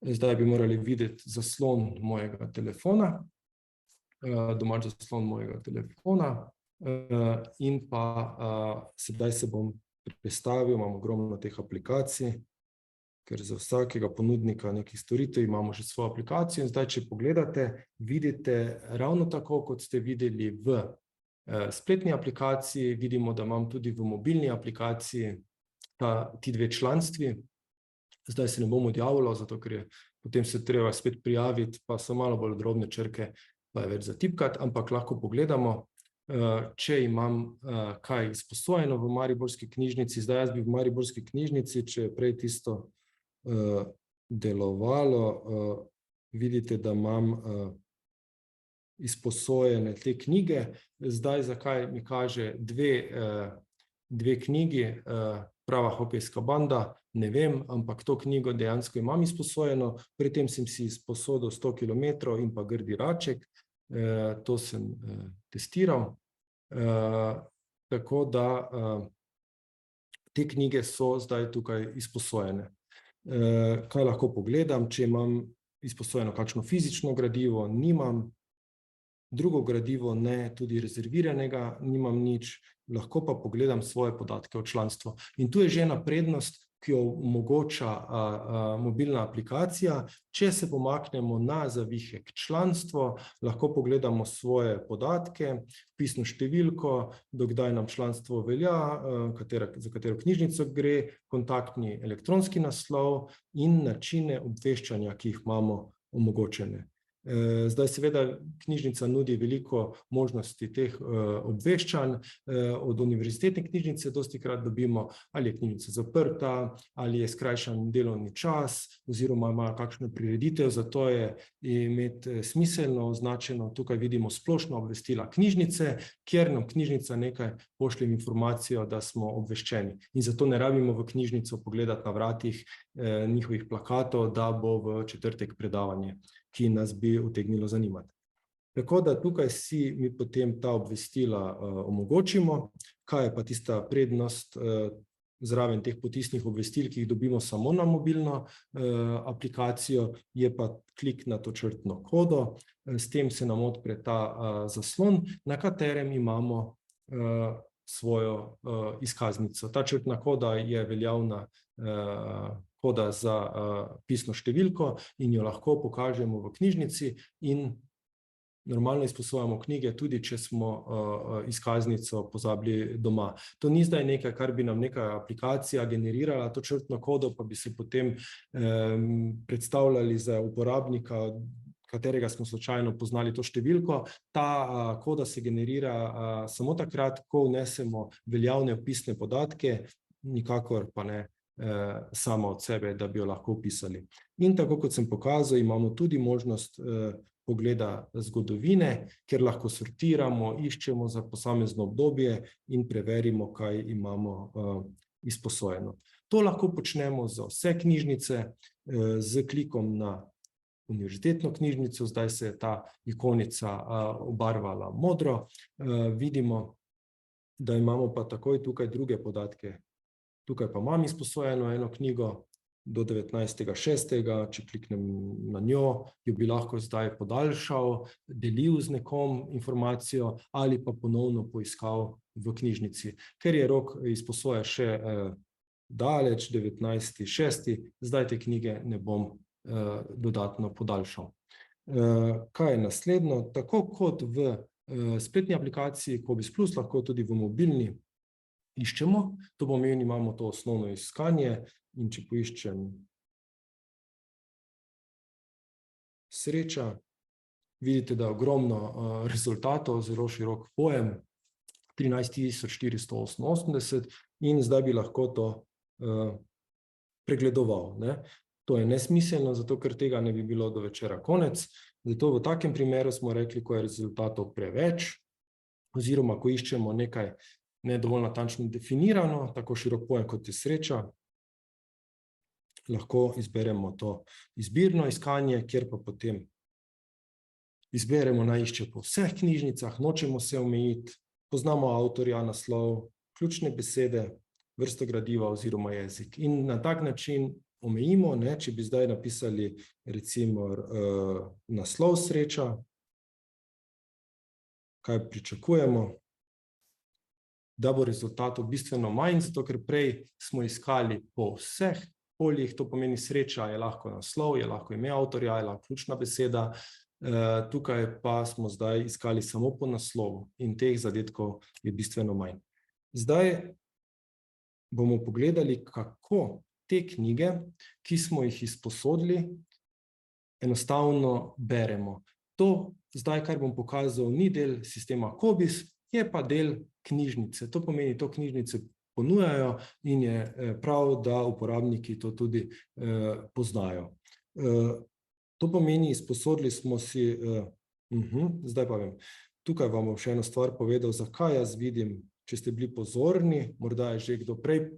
Zdaj bi morali videti zaslon mojega telefona, domač zaslon mojega telefona in pa sedaj se bom prestavil, imam ogromno teh aplikacij, ker za vsakega ponudnika nekih storitev imamo že svojo aplikacijo in zdaj, če pogledate, vidite ravno tako, kot ste videli v spletni aplikaciji, vidimo, da imam tudi v mobilni aplikaciji ti dve članstvi. Zdaj se ne bom odjavljal, zato ker je potem se treba spet prijaviti, pa so malo bolj drobne črke, pa je več zatipkati, ampak lahko pogledamo, če imam kaj izposojeno v Mariborski knjižnici. Zdaj jaz bi v Mariborski knjižnici, če je prej tisto delovalo, vidite, da imam izposojene te knjige. Zdaj, zakaj mi kaže dve knjigi, Prava hokejska banda, ne vem, ampak to knjigo dejansko imam izposojeno, pri tem sem si izposodil 100 kilometrov in pa Grdi raček, to sem testiral, tako da te knjige so zdaj tukaj izposojene. Kaj lahko pogledam, če imam izposojeno kakšno fizično gradivo, nimam, drugo gradivo ne, tudi rezerviranega nimam nič, lahko pa pogledam svoje podatke o članstvu. In tu je že ena prednost, ki jo omogoča mobilna aplikacija. Če se pomaknemo na zavihek članstvo, lahko pogledamo svoje podatke, vpisno številko, do kdaj nam članstvo velja, za katero knjižnico gre, kontaktni elektronski naslov in načine obveščanja, ki jih imamo omogočene. Zdaj seveda knjižnica nudi veliko možnosti teh obveščanj. Od univerzitetne knjižnice dostikrat dobimo, ali je knjižnica zaprta, ali je skrajšan delovni čas, oziroma ima kakšno prireditev, zato je imeti smiselno označeno, tukaj vidimo splošna obvestila knjižnice, kjer nam knjižnica nekaj pošlje informacijo, da smo obveščeni. In zato ne rabimo v knjižnico pogledati na vratih njihovih plakatov, da bo v četrtek predavanje, ki nas bi utegnilo zanimati. Tako da tukaj si mi potem ta obvestila omogočimo. Kaj je pa tista prednost zraven teh potisnih obvestil, ki jih dobimo samo na mobilno aplikacijo, je pa klik na to črtno kodo, s tem se nam odpre ta zaslon, na katerem imamo svojo izkaznico. Ta črtna koda je veljavna koda za pisno številko in jo lahko pokažemo v knjižnici in normalno izposojamo knjige, tudi če smo izkaznico pozabili doma. To ni zdaj nekaj, kar bi nam neka aplikacija generirala, to črtno kodo pa bi se potem predstavljali za uporabnika, katerega smo slučajno poznali to številko. Ta koda se generira samo takrat, ko vnesemo veljavne vpisne podatke, nikakor pa ne sama od sebe, da bi jo lahko vpisali. In tako kot sem pokazal, imamo tudi možnost pogleda zgodovine, kjer lahko sortiramo, iščemo za posamezno obdobje in preverimo, kaj imamo izposojeno. To lahko počnemo za vse knjižnice z klikom na univerzitetno knjižnico, zdaj se je ta ikonica obarvala modro, vidimo, da imamo pa takoj tukaj druge podatke. Tukaj pa imam izposojeno eno knjigo do 19.6., če kliknem na njo, jo bi lahko zdaj podaljšal, delil z nekom informacijo ali pa ponovno poiskal v knjižnici. Ker je rok izposoje še daleč, 19.6., zdaj te knjige ne bom dodatno podaljšal. Kaj je naslednjo? Tako kot v spletni aplikaciji Cobiss Plus, lahko tudi v mobilni iščemo. To pomeni, imamo to osnovno iskanje in če poiščem sreča, vidite, da je ogromno rezultatov, zelo širok pojem, 13.488 in zdaj bi lahko to pregledoval. To je nesmiselno, zato ker tega ne bi bilo do večera konec. Zato v takem primeru smo rekli, ko je rezultatov preveč, oziroma ko iščemo nekaj ne dovolj natančno definirano, tako širok pojem kot je sreča, lahko izberemo to izbirno iskanje, kjer pa potem izberemo naj išče po vseh knjižnicah, nočemo se omejiti, poznamo avtorja, naslov, ključne besede, vrsto gradiva oziroma jezik. In na tak način omejimo, če bi zdaj napisali recimo naslov sreča, kaj pričakujemo, da bo rezultatov bistveno manj, zato ker prej smo iskali po vseh poljih, to pomeni sreča je lahko naslov, je lahko ime avtorja, je lahko ključna beseda, tukaj pa smo zdaj iskali samo po naslovu in teh zadetkov je bistveno manj. Zdaj bomo pogledali, kako te knjige, ki smo jih izposodili, enostavno beremo. To zdaj, kar bom pokazal, ni del sistema Cobiss, je pa del knjižnice. To pomeni, to knjižnice ponujajo in je prav, da uporabniki to tudi poznajo. To pomeni, izposodili smo si, zdaj pa vem, tukaj vam bom še eno stvar povedal, zakaj jaz vidim, če ste bili pozorni, morda je že kdo prej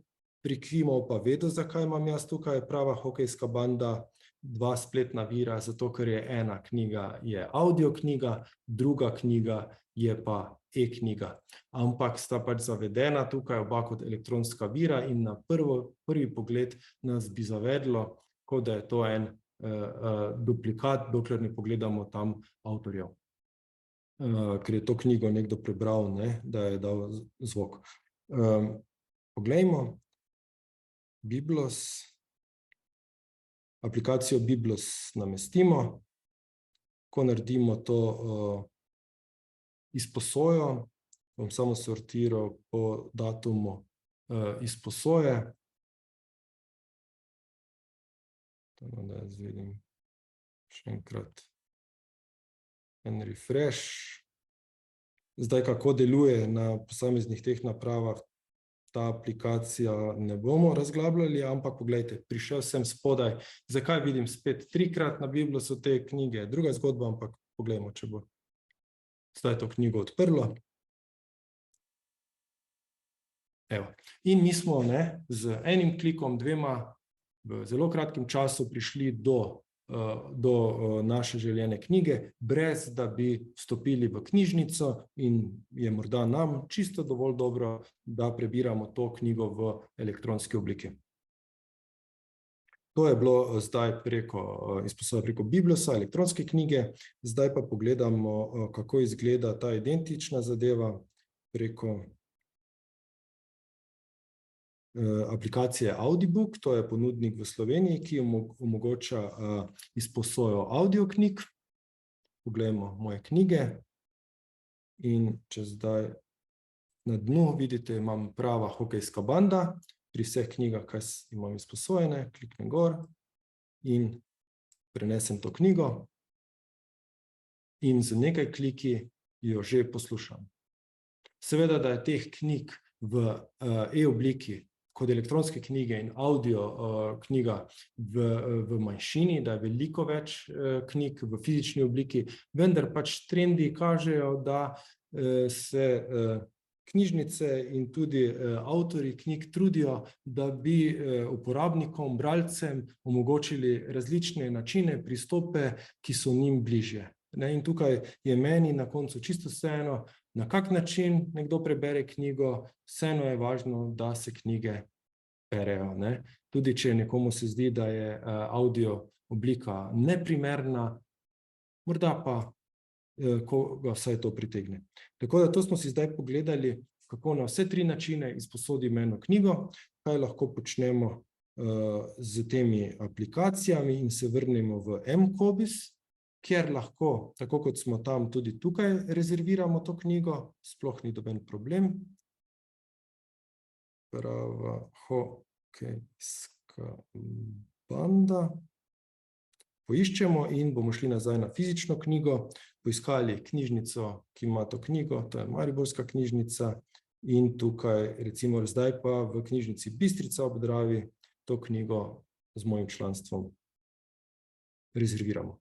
prikimal, pa vedel, zakaj imam jaz tukaj Prava hokejska banda, 2 spletna vira, zato ker je ena knjiga je audio knjiga, druga knjiga je pa e-knjiga. Ampak sta pač zavedena tukaj oba kot elektronska vira in na prvi pogled nas bi zavedlo, kot da je to en duplikat, dokler ne pogledamo tam avtorjev. Ker je to knjigo nekdo prebral, da je dal zvok. Poglejmo, Biblos, aplikacijo Biblos namestimo, ko naredimo to izposojo, bom samo sortiral po datumu izposoje. Da jaz vidim še enkrat en refresh. Zdaj, kako deluje na posameznih teh napravah, ta aplikacija ne bomo razglabljali, ampak poglejte, prišel sem spodaj, zakaj vidim spet 3-krat na Biblosu te knjige, druga zgodba, ampak poglejmo, če bo zdaj to knjigo odprlo. Evo, in mi smo z enim klikom, 2 v zelo kratkem času prišli do naše željene knjige, brez da bi vstopili v knjižnico in je morda nam čisto dovolj dobro, da prebiramo to knjigo v elektronski obliki. To je bilo zdaj izposoja preko Biblosa, elektronske knjige, zdaj pa pogledamo, kako izgleda ta identična zadeva preko aplikacije Audibook, to je ponudnik v Sloveniji, ki omogoča izposojo audioknjig. Poglejmo moje knjige in če zdaj na dnu vidite, imam Prava hokejska banda, pri vseh knjigah, kaj imam izposojene, kliknem gor in prenesem to knjigo in z nekaj kliki jo že poslušam. Seveda, da je teh knjig v e-obliki kot elektronske knjige in audio knjiga v manjšini, da je veliko več knjig v fizični obliki, vendar pač trendi kažejo, da se knjižnice in tudi avtorji knjig trudijo, da bi uporabnikom, bralcem omogočili različne načine, pristope, ki so njim bližje. In tukaj je meni na koncu čisto vseeno, na kak način nekdo prebere knjigo, vseeno je važno, da se knjige berejo. Tudi če nekomu se zdi, da je audio oblika neprimerna, morda pa koga vsaj to pritegne. Tako da to smo si zdaj pogledali, kako na vse 3 načine izposodim eno knjigo, kaj lahko počnemo z temi aplikacijami in se vrnemo v mCOBIS, kjer lahko, tako kot smo tam, tudi tukaj rezerviramo to knjigo, sploh ni noben problem. Prava hokejska banda. Poiščemo in bomo šli nazaj na fizično knjigo, poiskali knjižnico, ki ima to knjigo, to je Mariborska knjižnica in tukaj, recimo zdaj pa v knjižnici Bistrica ob Dravi, to knjigo z mojim članstvom rezerviramo.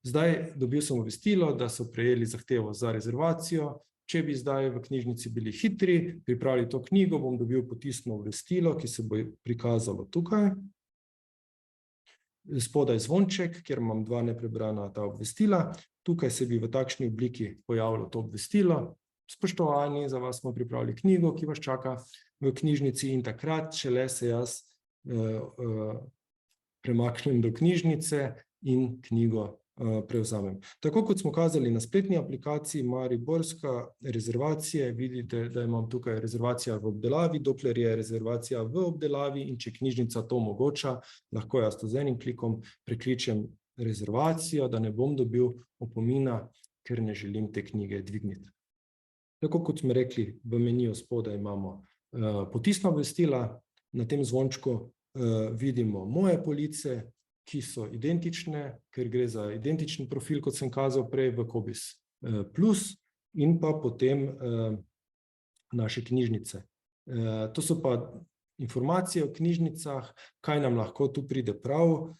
Zdaj dobil sem obvestilo, da so prejeli zahtevo za rezervacijo. Če bi zdaj v knjižnici bili hitri, pripravili to knjigo, bom dobil potisno obvestilo, ki se bo prikazalo tukaj. Spodaj zvonček, kjer imam 2 neprebrana ta obvestila. Tukaj se bi v takšni obliki pojavilo to obvestilo. Spoštovani, za vas smo pripravili knjigo, ki vas čaka v knjižnici in takrat šele se jaz premaknem do knjižnice in knjigo prevzamem. Tako kot smo kazali na spletni aplikaciji Mariborska rezervacije, vidite, da imam tukaj rezervacija v obdelavi, dokler je rezervacija v obdelavi in če knjižnica to omogoča, lahko jaz to z enim klikom prekličem rezervacijo, da ne bom dobil opomina, ker ne želim te knjige dvigniti. Tako kot smo rekli, v meniju spodaj imamo potisna obvestila, na tem zvončku vidimo moje police, ki so identične, ker gre za identičen profil, kot sem kazal prej v COBIS Plus in pa potem naše knjižnice. To so pa informacije o knjižnicah, kaj nam lahko tu pride prav.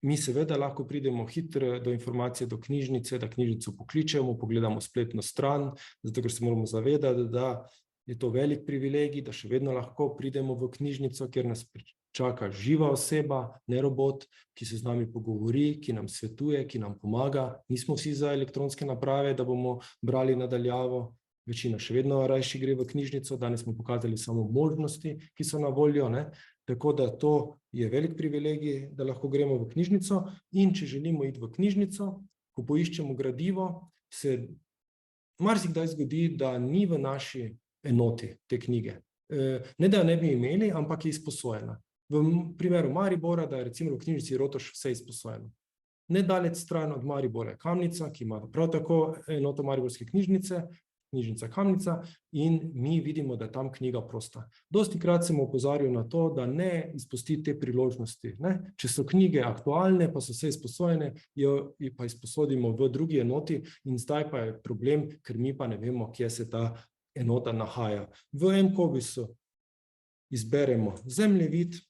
Mi seveda lahko pridemo hitro do informacije do knjižnice, da knjižnico pokličemo, pogledamo spletno stran, zato ker se moramo zavedati, da je to velik privilegij, da še vedno lahko pridemo v knjižnico, kjer nas čaka živa oseba, ne robot, ki se z nami pogovori, ki nam svetuje, ki nam pomaga. Nismo vsi za elektronske naprave, da bomo brali nadaljavo. Večina še vedno rajši gre v knjižnico, danes smo pokazali samo možnosti, ki so na voljo. Tako da to je velik privilegij, da lahko gremo v knjižnico in če želimo iti v knjižnico, ko poiščemo gradivo, se marsikdaj zgodi, da ni v naši enoti te knjige. Ne, da jo ne bi imeli, ampak je izposojena. V primeru Maribora, da je recimo v knjižnici Rotoš vse izposojeno. Nedaleč stran od Maribora je Kamnica, ki ima prav tako enoto Mariborske knjižnice, knjižnica Kamnica, in mi vidimo, da je tam knjiga prosta. Dostikrat sem opozarjal na to, da ne izpusti te priložnosti. Če so knjige aktualne, pa so vse izposojene, jo pa izposodimo v drugi enoti in zdaj pa je problem, ker mi pa ne vemo, kje se ta enota nahaja. V mCOBIS-u izberemo zemljevid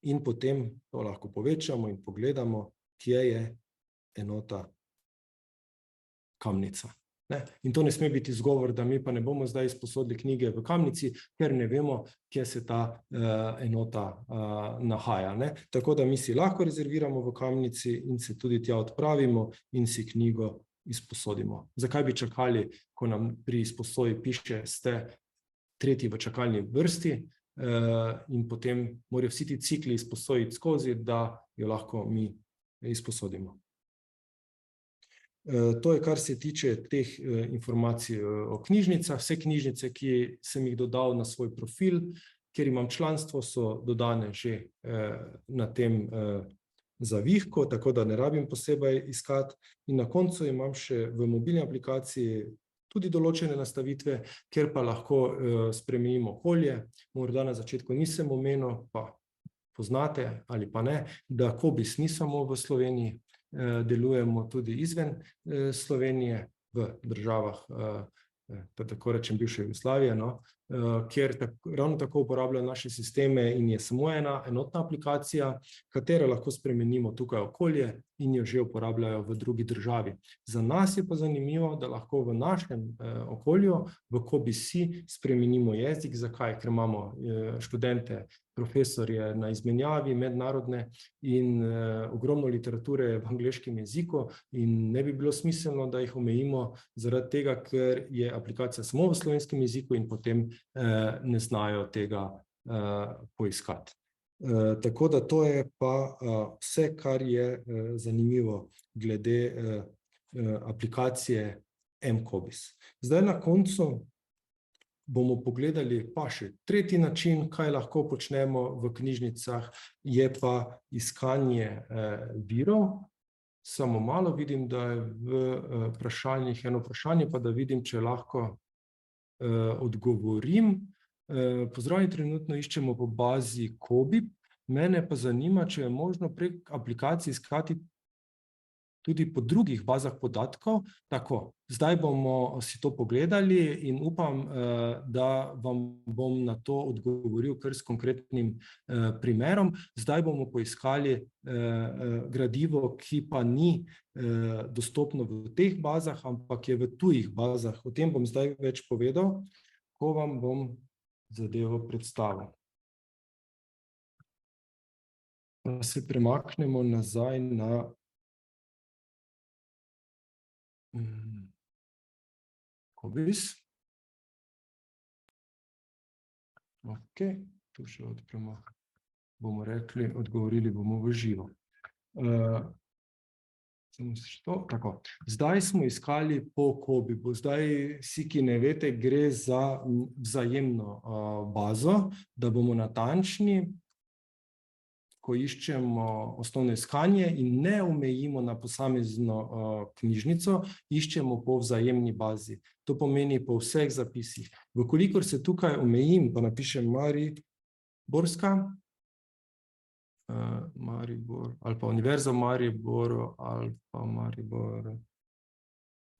in potem to lahko povečamo in pogledamo, kje je enota Kamnica. In to ne sme biti izgovor, da mi pa ne bomo zdaj izposodili knjige v Kamnici, ker ne vemo, kje se ta enota nahaja. Tako da mi si lahko rezerviramo v Kamnici in se tudi tja odpravimo in si knjigo izposodimo. Zakaj bi čakali, ko nam pri izposoji piše, ste 3. v čakalni vrsti in potem morajo vsi ti cikli izposojiti skozi, da jo lahko mi izposodimo. To je, kar se tiče teh informacij o knjižnicah. Vse knjižnice, ki sem jih dodal na svoj profil, ker imam članstvo, so dodane že na tem zavihku, tako da ne rabim posebej iskati. In na koncu imam še v mobilni aplikaciji tudi določene nastavitve, kjer pa lahko spremenimo okolje. Morda na začetku nisem omenil, pa poznate ali pa ne, da COBISS ni samo v Sloveniji, delujemo tudi izven Slovenije, v državah, tako rečem, bivše Jugoslavije, kjer ravno tako uporabljajo naše sisteme in je samo ena enotna aplikacija, katero lahko spremenimo tukaj okolje in jo že uporabljajo v drugi državi. Za nas je pa zanimivo, da lahko v našem okolju, v COBISS spremenimo jezik. Zakaj? Ker imamo študente, profesorje na izmenjavi mednarodne in ogromno literature v angleškem jeziku in ne bi bilo smiselno, da jih omejimo zaradi tega, ker je aplikacija samo v slovenskem jeziku in potem ne znajo tega poiskati. Tako da to je pa vse, kar je zanimivo glede aplikacije mCOBISS. Zdaj na koncu bomo pogledali pa še tretji način, kaj lahko počnemo v knjižnicah, je pa iskanje virov. Samo malo vidim, da je v vprašanjih eno vprašanje, pa da vidim, če lahko odgovorim. Pozdravljeni, trenutno iščemo po bazi COBIP. Mene pa zanima, če je možno prek aplikacij iskati tudi po drugih bazah podatkov. Tako, zdaj bomo si to pogledali in upam, da vam bom na to odgovoril kar s konkretnim primerom. Zdaj bomo poiskali gradivo, ki pa ni dostopno v teh bazah, ampak je v tujih bazah. O tem bom zdaj več povedal, ko vam bom zadevo predstavil. Pa se premaknemo nazaj na COBISS. Ok, tu še odpremo. Bomo rekli, odgovorili bomo v živo. Tako. Zdaj smo iskali po COBIP-u. Zdaj, vsi, ki ne veste, gre za vzajemno bazo, da bomo natančni, ko iščemo osnovno iskanje in ne omejimo na posamezno knjižnico, iščemo po vzajemni bazi. To pomeni po vseh zapisih. Vkolikor se tukaj omejim, pa napišem Mariborska, Maribor, ali pa Univerza v Mariboru, ali pa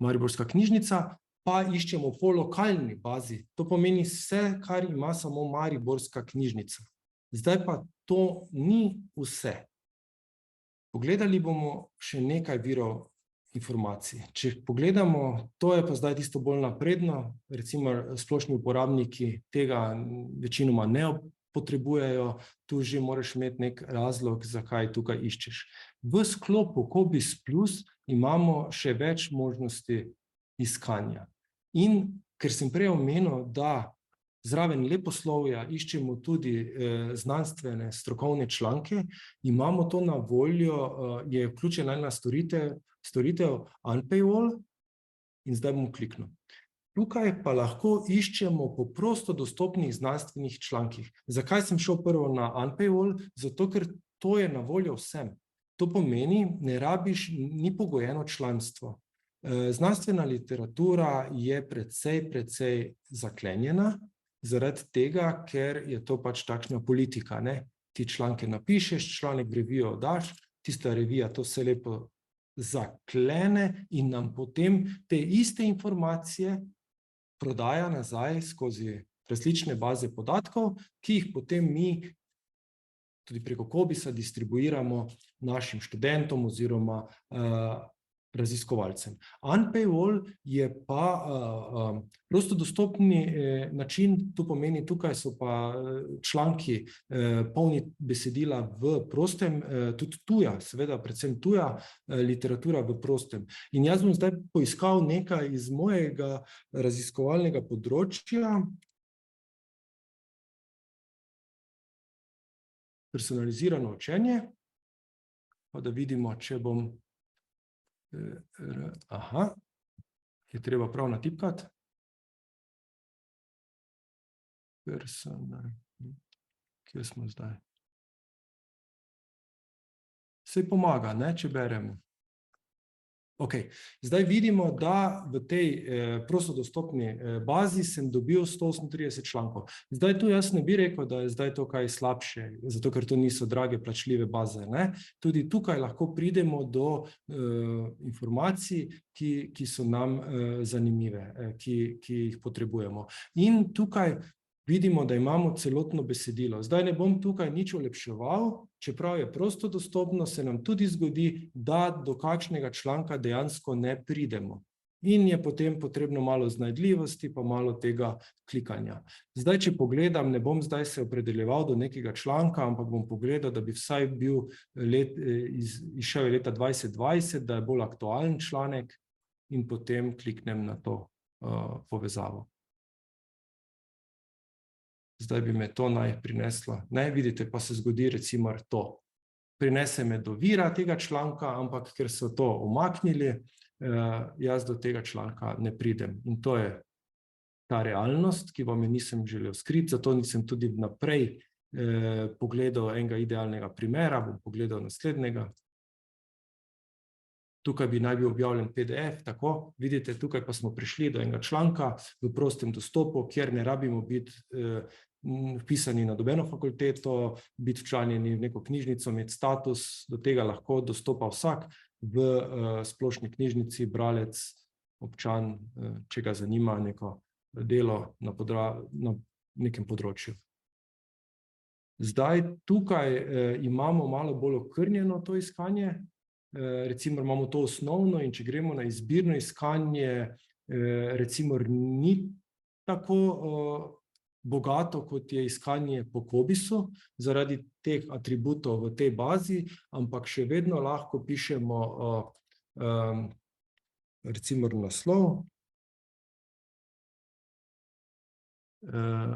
Mariborska knjižnica, pa iščemo po lokalni bazi. To pomeni vse, kar ima samo Mariborska knjižnica. Zdaj pa to ni vse. Pogledali bomo še nekaj virov informacij. Če pogledamo, to je pa zdaj tisto bolj napredno, recimo splošni uporabniki tega večinoma ne potrebujejo, tu že moraš imeti nek razlog, zakaj tukaj iščeš. V sklopu COBISS Plus imamo še več možnosti iskanja. In ker sem prej omenil, da zraven leposlovja iščemo tudi znanstvene strokovne članke, imamo to na voljo, je vključena ena storitev Unpaywall in zdaj bom kliknil. Tukaj pa lahko iščemo po prosto dostopnih znanstvenih člankih. Zakaj sem šel prvo na Unpaywall? Zato, ker to je na voljo vsem. To pomeni, ne rabiš, ni pogojeno članstvo. Znanstvena literatura je precej zaklenjena, zaradi tega, ker je to pač takšna politika, ne? Ti članke napišeš, članek v revijo daš, tista revija to vse lepo zaklene in nam potem te iste informacije prodaja nazaj skozi različne baze podatkov, ki jih potem mi tudi preko COBISS-a distribuiramo našim študentom oziroma raziskovalcem. Unpaywall je pa prosto dostopni način, to pomeni, tukaj so pa članki polni besedila v prostem, tudi tuja, seveda predvsem tuja literatura v prostem. In jaz bom zdaj poiskal nekaj iz mojega raziskovalnega področja. Personalizirano učenje, pa da vidimo, če bom Aha, je treba prav natipkati. Kje smo zdaj? Se pomaga, ne, če beremo. Ok, zdaj vidimo, da v tej prostodostopni bazi sem dobil 138 člankov. Zdaj tu jaz ne bi rekel, da je zdaj to kaj slabše, zato ker to niso drage plačljive baze, ne. Tudi tukaj lahko pridemo do informacij, ki so nam zanimive, ki jih potrebujemo. In tukaj vidimo, da imamo celotno besedilo. Zdaj ne bom tukaj nič olepševal, čeprav je prosto dostopno, se nam tudi zgodi, da do kakšnega članka dejansko ne pridemo. In je potem potrebno malo znajdljivosti, pa malo tega klikanja. Zdaj, če pogledam, ne bom zdaj se opredeljeval do nekega članka, ampak bom pogledal, da bi vsaj bil izšel leta 2020, da je bolj aktualen članek in potem kliknem na to povezavo. Zdaj bi me to naj prineslo. Ne, vidite, pa se zgodi recimo to. Prinese me do vira tega članka, ampak ker so to umaknili, jaz do tega članka ne pridem. In to je ta realnost, ki vam je nisem želel skriti, zato nisem tudi naprej pogledal enega idealnega primera, bom pogledal naslednjega. Tukaj bi naj bil objavljen PDF, tako, vidite, tukaj pa smo prišli do enega članka v prostem dostopu, kjer ne rabimo biti vpisani na nobeno fakulteto, biti včlanjeni v neko knjižnico, imeti status, do tega lahko dostopa vsak v splošni knjižnici, bralec, občan, če ga zanima neko delo na nekem področju. Zdaj tukaj imamo malo bolj okrnjeno to iskanje, recimo imamo to osnovno in če gremo na izbirno iskanje, recimo ni tako bogato, kot je iskanje po COBISS-u, zaradi teh atributov v tej bazi, ampak še vedno lahko pišemo recimo naslov.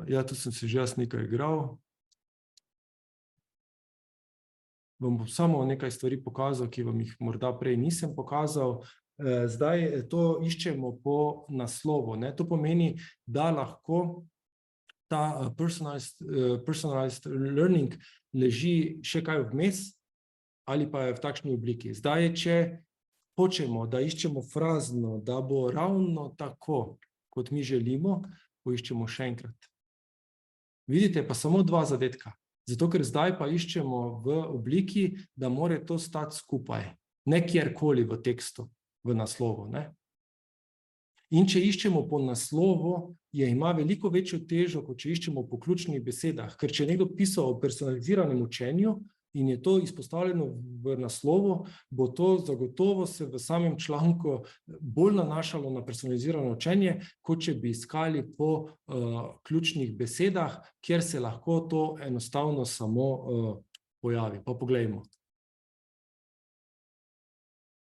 Ja, tu sem se že jaz nekaj igral. Vam bom samo nekaj stvari pokazal, ki vam jih morda prej nisem pokazal. Zdaj to iščemo po naslovu, ne. To pomeni, da lahko ta personalized learning leži še kaj vmes ali pa je v takšni obliki. Zdaj, če hočemo, da iščemo frazno, da bo ravno tako, kot mi želimo, poiščemo še enkrat. Vidite, pa samo dva zadetka. Zato, ker zdaj pa iščemo v obliki, da mora to stati skupaj, ne kjerkoli v tekstu, v naslovu, ne. In če iščemo po naslovu, ima veliko večjo težo, kot če iščemo po ključnih besedah, ker če je nekdo pisal o personaliziranem učenju in je to izpostavljeno v naslovu, bo to zagotovo se v samem članku bolj nanašalo na personalizirano učenje, kot če bi iskali po ključnih besedah, kjer se lahko to enostavno samo pojavi. Pa poglejmo.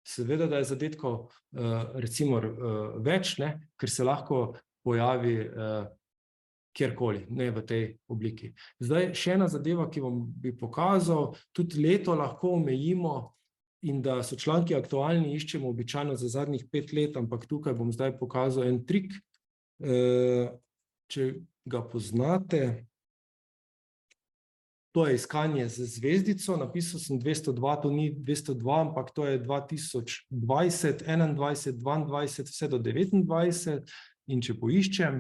Seveda, da je zadetkov recimo več, ne, ker se lahko pojavi kjerkoli, ne v tej obliki. Zdaj, še ena zadeva, ki vam bi pokazal, tudi leto lahko omejimo in da so članki aktualni, iščemo običajno za zadnjih 5 let, ampak tukaj bom zdaj pokazal en trik, če ga poznate. To je iskanje z zvezdico, napisal sem 202, to ni 202, ampak to je 2020, 21, 22, vse do 29 in če poiščem,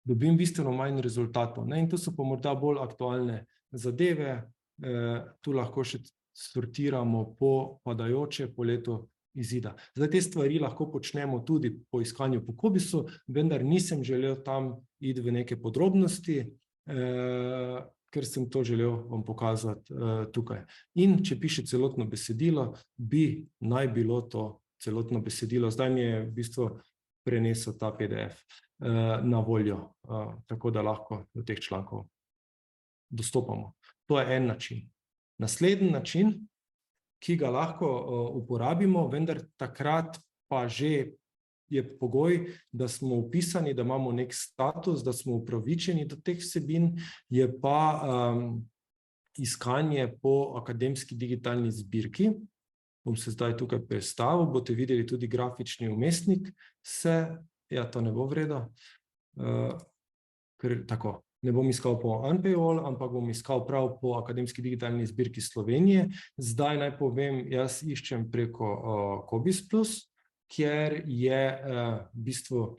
dobim bistveno manj rezultatov, ne, in to so pa morda bolj aktualne zadeve, tu lahko še sortiramo po padajoče, po letu izida. Zdaj, te stvari lahko počnemo tudi po iskanju po COBISS-u, vendar nisem želel tam iti v neke podrobnosti, ker sem to želel vam pokazati tukaj. In če piše celotno besedilo, bi naj bilo to celotno besedilo. Zdaj mi je v bistvu prenesel ta PDF na voljo, tako da lahko do teh člankov dostopamo. To je en način. Naslednji način, ki ga lahko uporabimo, vendar takrat pa že je pogoj, da smo vpisani, da imamo nek status, da smo upravičeni do teh vsebin, je pa iskanje po akademski digitalni zbirki. bom se zdaj tukaj prestavil, boste videli tudi grafični umestnik, ja, to ne bo vredo, ker tako, ne bom iskal po Unpaywall, ampak bom iskal prav po Akademski digitalni zbirki Slovenije. Zdaj naj povem, jaz iščem preko Cobiss Plus, kjer je v bistvu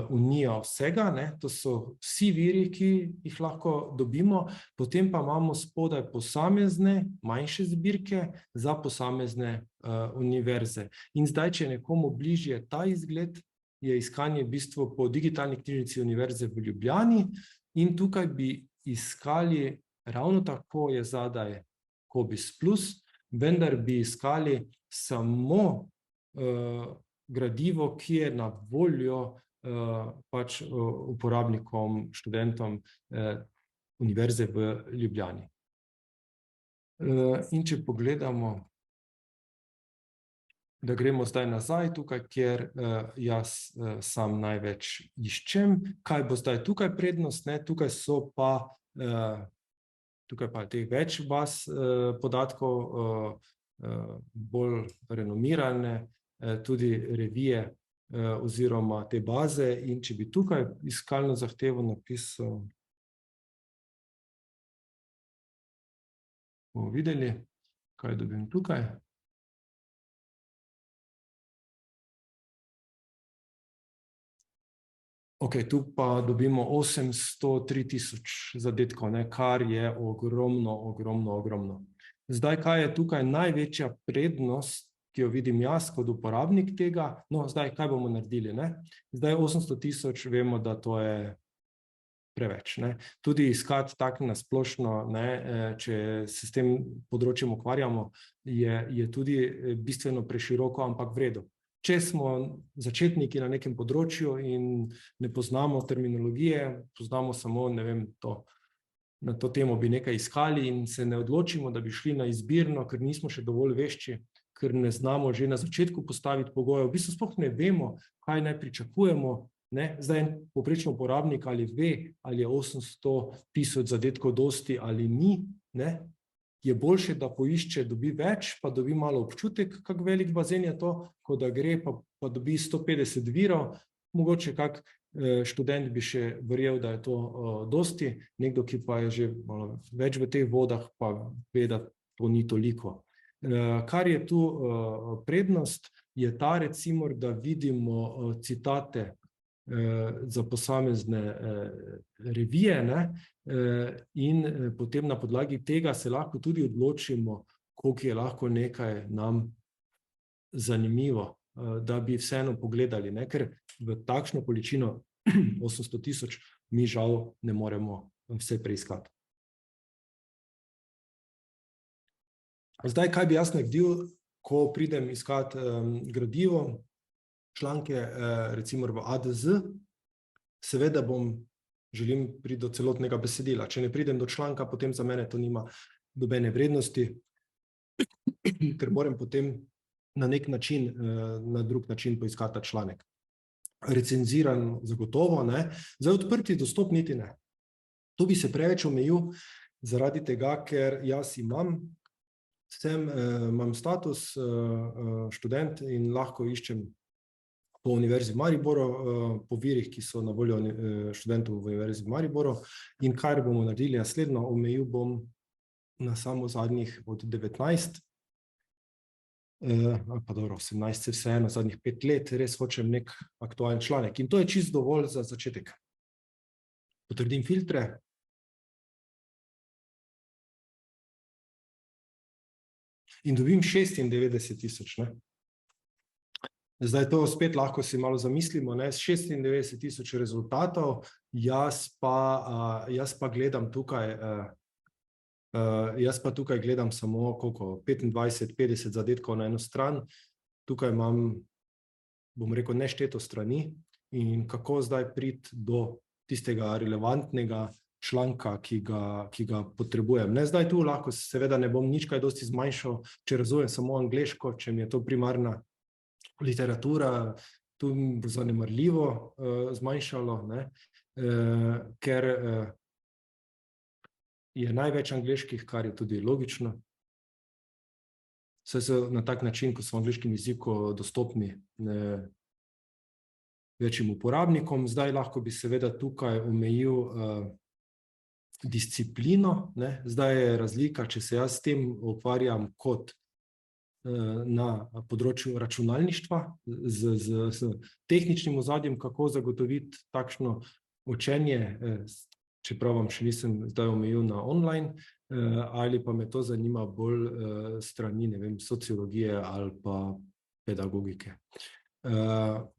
unija vsega, ne? To so vsi viri, ki jih lahko dobimo, potem pa imamo spodaj posamezne manjše zbirke za posamezne univerze. In zdaj, če nekomu bližje ta izgled, je iskanje v bistvu po digitalni knjižnici Univerze v Ljubljani in tukaj bi iskali, ravno tako je zadaj Cobiss Plus, vendar bi iskali samo gradivo, ki je na voljo pač uporabnikom, študentom Univerze v Ljubljani. In če pogledamo, da gremo zdaj nazaj tukaj, kjer jaz sam največ iščem. Kaj bo zdaj tukaj prednost? Tukaj so pa, tukaj pa teh več baz podatkov, bolj renomirane, tudi revije oziroma te baze. In če bi tukaj iskalno zahtevo napisal, bomo videli, kaj dobim tukaj. Ok, tu pa dobimo 803.000 zadetkov, kar je ogromno. Zdaj, kaj je tukaj največja prednost, ki jo vidim jaz kot uporabnik tega? No, zdaj, kaj bomo naredili? Zdaj 800.000, vemo, da to je preveč. Tudi iskati tak na splošno, če se s tem področjem ukvarjamo, je tudi bistveno preširoko, ampak v redu. Če smo začetniki na nekem področju in ne poznamo terminologije, poznamo samo, ne vem, na to temo bi nekaj iskali in se ne odločimo, da bi šli na izbirno, ker nismo še dovolj vešči, ker ne znamo že na začetku postaviti pogojev, v bistvu sploh ne vemo, kaj naj pričakujemo. Zdaj povprečno uporabnik ali ve, ali je 800.000 zadetkov dosti ali ni, je boljše, da poišče, dobi več, pa dobi malo občutek, kak velik bazen je to, kot da gre pa dobi 150 virov, mogoče kak študent bi še verjel, da je to dosti, nekdo, ki pa je že malo več v teh vodah, pa ve, da to ni toliko. Kar je tu prednost, je ta recimo, da vidimo citate za posamezne revije, in potem na podlagi tega se lahko tudi odločimo, koliko je lahko nekaj nam zanimivo, da bi vseeno pogledali, ker v takšno količino 800.000 mi žal ne moremo vse preiskati. Zdaj, kaj bi jaz naredil, ko pridem iskat gradivo, članke, recimo v ADZ, seveda želim priti do celotnega besedila. Če ne pridem do članka, potem za mene to nima nobene vrednosti, ker moram potem na nek način, na drug način poiskati ta članek. Recenziran zagotovo, zdaj odprti dostop niti ne. To bi se preveč omejil zaradi tega, ker jaz imam status študent in lahko iščem po Univerzi v Mariboru, po virih, ki so na voljo študentov v Univerzi v Mariboru. In kar bomo naredili naslednjo, omejil bom na samo zadnjih od 19, pa dobro, 18 se vseeno, zadnjih 5 let, res hočem nek aktualen članek. In to je čisto dovolj za začetek. Potrdim filtre. In dobim 96.000, Zdaj to spet lahko si malo zamislimo, 96.000 rezultatov, jaz pa gledam tukaj, gledam samo koliko, 25-50 zadetkov na eno stran, tukaj imam, bom rekel, nešteto strani in kako zdaj priti do tistega relevantnega članka, ki ga potrebujem. Zdaj tu lahko seveda ne bom nič kaj dosti zmanjšal, če razumem samo angleško, če mi je to primarna literatura, tu bo zanemarljivo zmanjšalo, ker je največ angleških, kar je tudi logično. Saj so na tak način, ko so v angleškem jeziku dostopni večjim uporabnikom. Zdaj lahko bi seveda tukaj omejil disciplino. Zdaj je razlika, če se jaz s tem ukvarjam kot na področju računalništva, z tehničnim ozadjem, kako zagotoviti takšno učenje, čeprav vam še nisem zdaj omejil na online, ali pa me to zanima bolj strani, ne vem, sociologije ali pa pedagogike.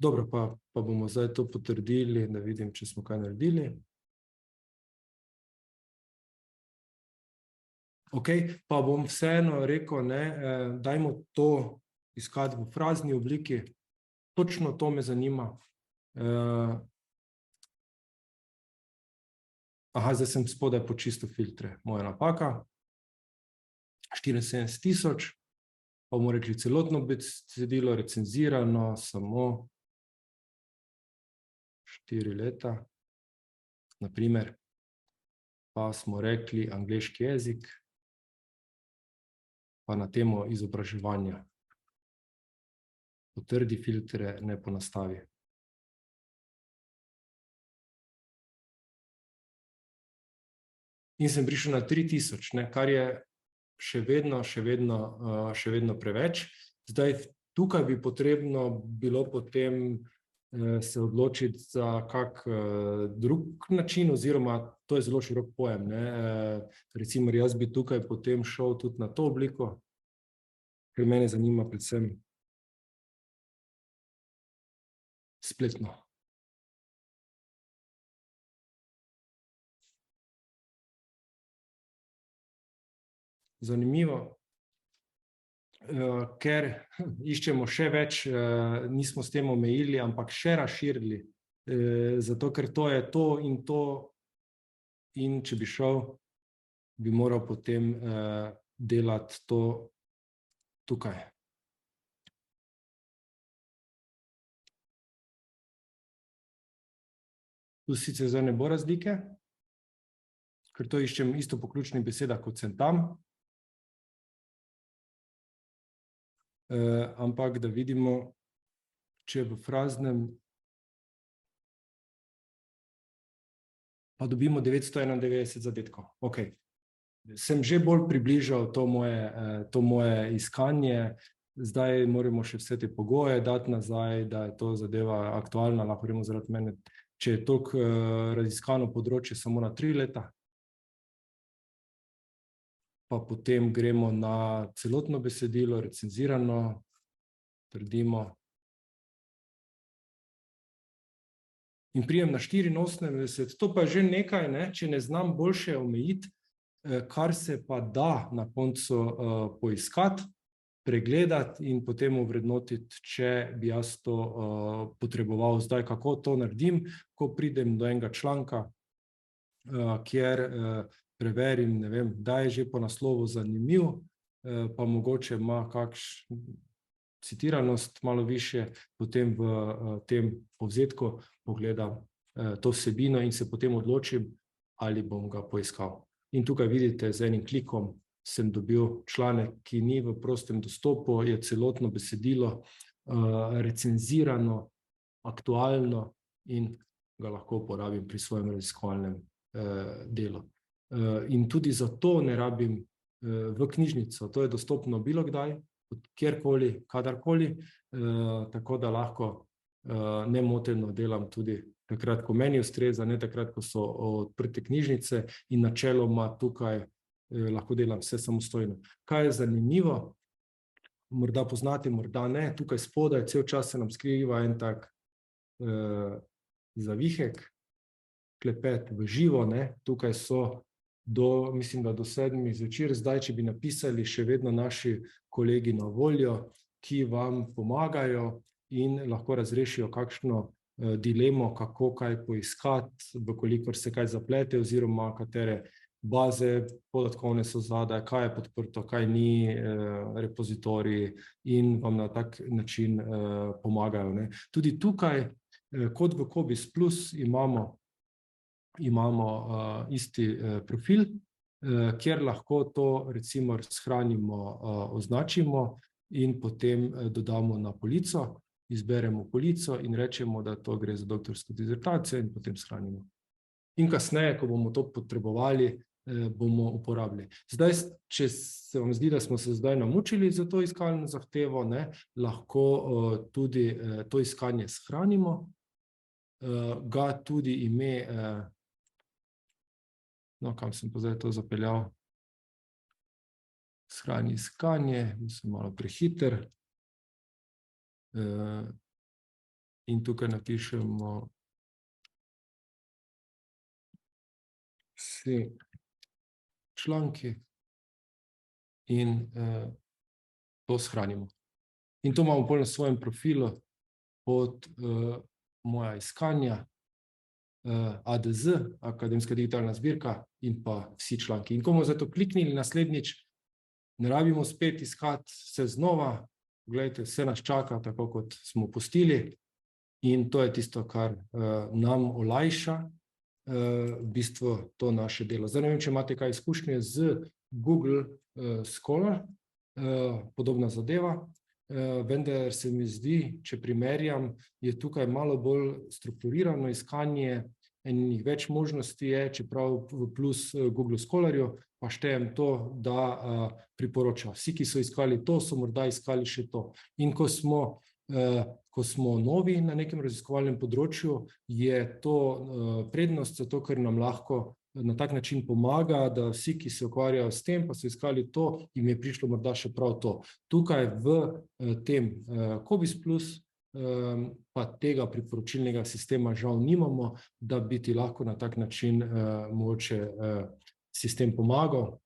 Dobro, pa bomo zdaj to potrdili, da vidim, če smo kaj naredili. Ok, pa bom vseeno rekel, dajmo to iskati v frazni obliki, točno to me zanima. Aha, zdaj sem spodaj počistil filtre, moja napaka. 74 000, pa bomo rekli celotno besedilo, recenzirano, samo 4 leta, naprimer, pa smo rekli angleški jezik, pa na temo izobraževanja. Potrdi filtre, ne ponastavi. In sem prišel na 3000, kar je še vedno preveč. Zdaj, tukaj bi potrebno bilo potem se odločiti za kak drug način, oziroma to je zelo širok pojem. Recimo, jaz bi tukaj potem šel tudi na to obliko, ker mene zanima predvsem spletno. Zanimivo, ker iščemo še več, nismo s tem omejili, ampak še razširili, zato ker to je to, in če bi šel, bi moral potem delati to tukaj. Tu sicer zdaj ne bo razlike, ker to iščem isto po ključnih besedah, kot sem tam. Ampak da vidimo, če v fraznem pa dobimo 991 zadetkov. Ok. Sem že bolj približal to moje iskanje, zdaj moramo še vse te pogoje dati nazaj, da je to zadeva aktualna, lahko gremo zaradi mene, če je toliko raziskano področje samo na 3 leta, pa potem gremo na celotno besedilo, recenzirano, trdimo. In prijem na 84, to pa je že nekaj, če ne znam boljše omejiti, kar se pa da na koncu poiskati, pregledati in potem ovrednotiti, če bi jaz to potreboval zdaj, kako to naredim, ko pridem do enega članka, kjer preverim, ne vem, da je že po naslovu zanimiv, pa mogoče ima kakšno citiranost malo višje, potem v tem povzetku pogledam to vsebino in se potem odločim, ali bom ga poiskal. In tukaj vidite, z enim klikom sem dobil članek, ki ni v prostem dostopu, je celotno besedilo recenzirano, aktualno in ga lahko uporabim pri svojem raziskovalnem delu. In tudi zato ne rabim v knjižnico, to je dostopno bilo kdaj, kjerkoli, kadarkoli, tako da lahko nemoteno delam tudi takrat, ko meni ustreza, ne takrat, ko so odprte knjižnice, in načeloma tukaj lahko delam vse samostojno. Kaj je zanimivo, morda poznate, morda ne, tukaj spodaj cel čas se nam skriva en tak zavihek, klepet v živo, tukaj so mislim, da do 7 zvečer, zdaj, če bi napisali, še vedno naši kolegi na voljo, ki vam pomagajo in lahko razrešijo kakšno dilemo, kako kaj poiskati, vkolikor se kaj zaplete, oziroma katere baze podatkovne so zadaj, kaj je podprto, kaj ni, repozitoriji, in vam na tak način pomagajo. Tudi tukaj, kot v Cobis Plus, imamo isti profil, kjer lahko to recimo shranimo, označimo in potem dodamo na polico, izberemo polico in rečemo, da to gre za doktorsko disertacijo in potem shranimo. In kasneje, ko bomo to potrebovali, bomo uporabili. Zdaj, če se vam zdi, da smo se zdaj namučili za to iskalno zahtevo, lahko tudi to iskanje shranimo, ga tudi ime, kam sem pa zdaj to zapeljal, shrani iskanje, mislim malo prehiter, in tukaj napišemo vsi članki in to shranimo. In to imamo bolj na svojem profilu pod moja iskanja, ADZ, Akademska digitalna zbirka in pa vsi članki. In ko bomo za to kliknili naslednjič, ne rabimo spet iskati vse znova, gledajte, vse nas čaka, tako kot smo pustili, in to je tisto, kar nam olajša v bistvu to naše delo. Zdaj ne vem, če imate kaj izkušnje z Google Scholar, podobna zadeva, vendar se mi zdi, če primerjam, je tukaj malo bolj strukturirano iskanje, enih več možnosti je, čeprav v plus Google Scholarju, pa štejem to, da priporoča. Vsi, ki so iskali to, so morda iskali še to. In ko smo novi na nekem raziskovalnem področju, je to prednost, zato ker nam lahko na tak način pomaga, da vsi, ki se ukvarjajo s tem, pa so iskali to, jim je prišlo morda še prav to. Tukaj v tem Cobis Plus pa tega priporočilnega sistema žal nimamo, da bi ti lahko na tak način mogoče sistem pomagal,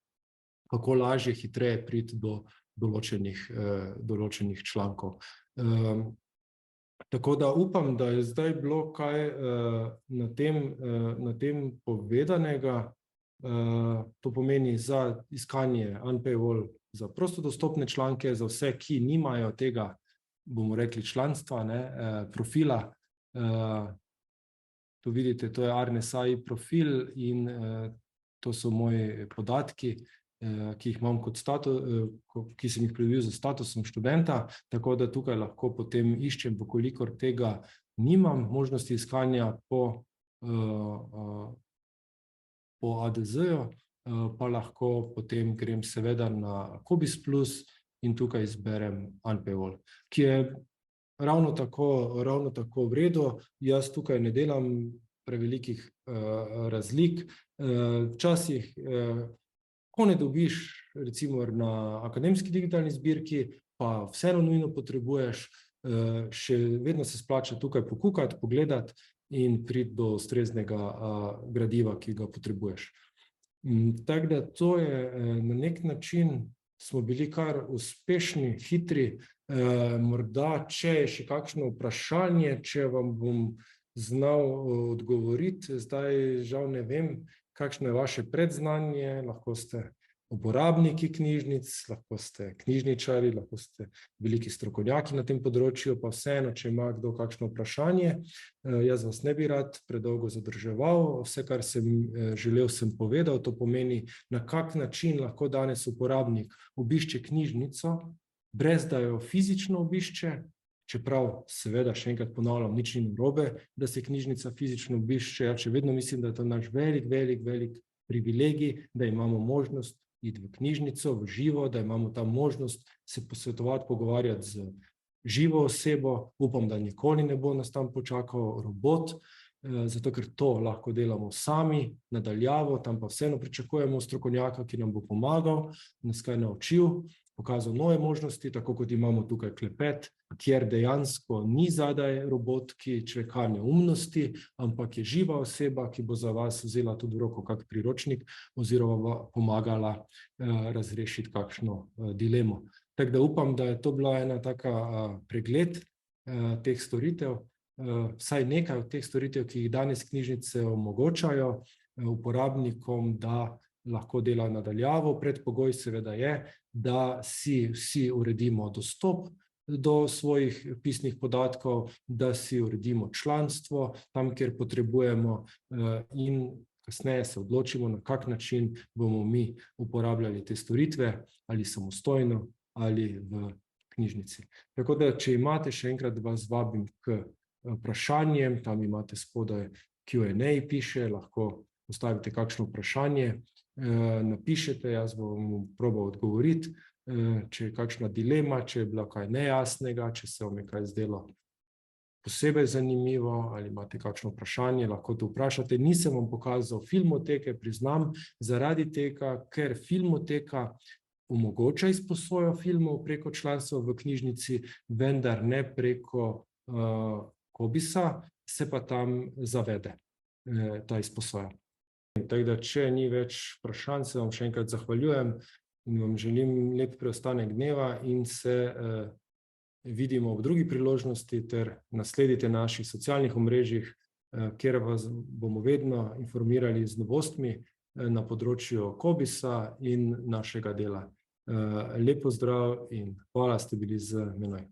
kako lažje, hitreje priti do določenih člankov. Tako da upam, da je zdaj bilo kaj na tem povedanega. To pomeni za iskanje Unpaywall, za prostodostopne članke, za vse, ki nimajo tega, bomo rekli, članstva, profila. Tu vidite, to je RNSI profil in to so moji podatki, ki jih imam kot ki sem jih pridobil za statusom študenta, tako da tukaj lahko potem iščem, kolikor tega nimam možnosti iskanja po ADZ-ju, pa lahko potem grem seveda na Cobis Plus in tukaj izberem Unpaywall, ki je ravno tako v redu. Jaz tukaj ne delam prevelikih razlik. Včasih, ko ne dobiš, recimo na akademski digitalni zbirki, pa vseeno nujno potrebuješ, še vedno se splača tukaj pokukati, pogledati in priti do ustreznega gradiva, ki ga potrebuješ. Tako da to je na nek način, smo bili kar uspešni, hitri. Morda, če je še kakšno vprašanje, če vam bom znal odgovoriti, zdaj žal ne vem, kakšno je vaše predznanje, lahko ste uporabniki knjižnic, lahko ste knjižničari, lahko ste veliki strokovnjaki na tem področju, pa vseeno, če ima kdo kakšno vprašanje, jaz vas ne bi rad predolgo zadrževal. Vse, kar sem želel, sem povedal. To pomeni, na kak način lahko danes uporabnik obišče knjižnico, brez da jo fizično obišče, čeprav seveda, še enkrat ponavljam, nič ni narobe, da se knjižnica fizično obišče. Ja, še vedno mislim, da je to naš velik privilegij, da imamo možnost iti v knjižnico, v živo, da imamo tam možnost se posvetovati, pogovarjati z živo osebo. Upam, da nikoli ne bo nas tam počakal robot, zato ker to lahko delamo sami, nadaljavo, tam pa vseeno pričakujemo strokovnjaka, ki nam bo pomagal, nas kaj naučil, pokazal nove možnosti, tako kot imamo tukaj klepet, kjer dejansko ni zadaj robot, ki čveka neumnosti, ampak je živa oseba, ki bo za vas vzela tudi v roko kak priročnik oziroma pomagala razrešiti kakšno dilemo. Tako da upam, da je to bila ena taka pregled teh storitev, vsaj nekaj od teh storitev, ki jih danes knjižnice omogočajo uporabnikom, da lahko dela nadaljavo. Predpogoj seveda je, da si vsi uredimo dostop do svojih pisnih podatkov, da si uredimo članstvo tam, kjer potrebujemo, in kasneje se odločimo, na kak način bomo mi uporabljali te storitve, ali samostojno, ali v knjižnici. Tako da, če imate, še enkrat vas vabim k vprašanjem, tam imate spodaj Q&A piše, lahko postavite kakšno vprašanje, napišete, jaz bom probal odgovoriti, če je kakšna dilema, če je bila kaj nejasnega, če se vam je kaj zdelo posebej zanimivo ali imate kakšno vprašanje, lahko to vprašate. Nisem vam pokazal filmoteke, priznam, zaradi tega, ker filmoteka omogoča izposojo filmov preko članstva v knjižnici, vendar ne preko Cobisa, se pa tam zavede ta izposoja. Tako da, če ni več vprašanj, se vam še enkrat zahvaljujem in vam želim lep preostanek dneva in se vidimo ob drugi priložnosti ter nasledite naših socialnih omrežjih, kjer vas bomo vedno informirali z novostmi na področju Cobisa in našega dela. Lep pozdrav in hvala, ste bili z menoj.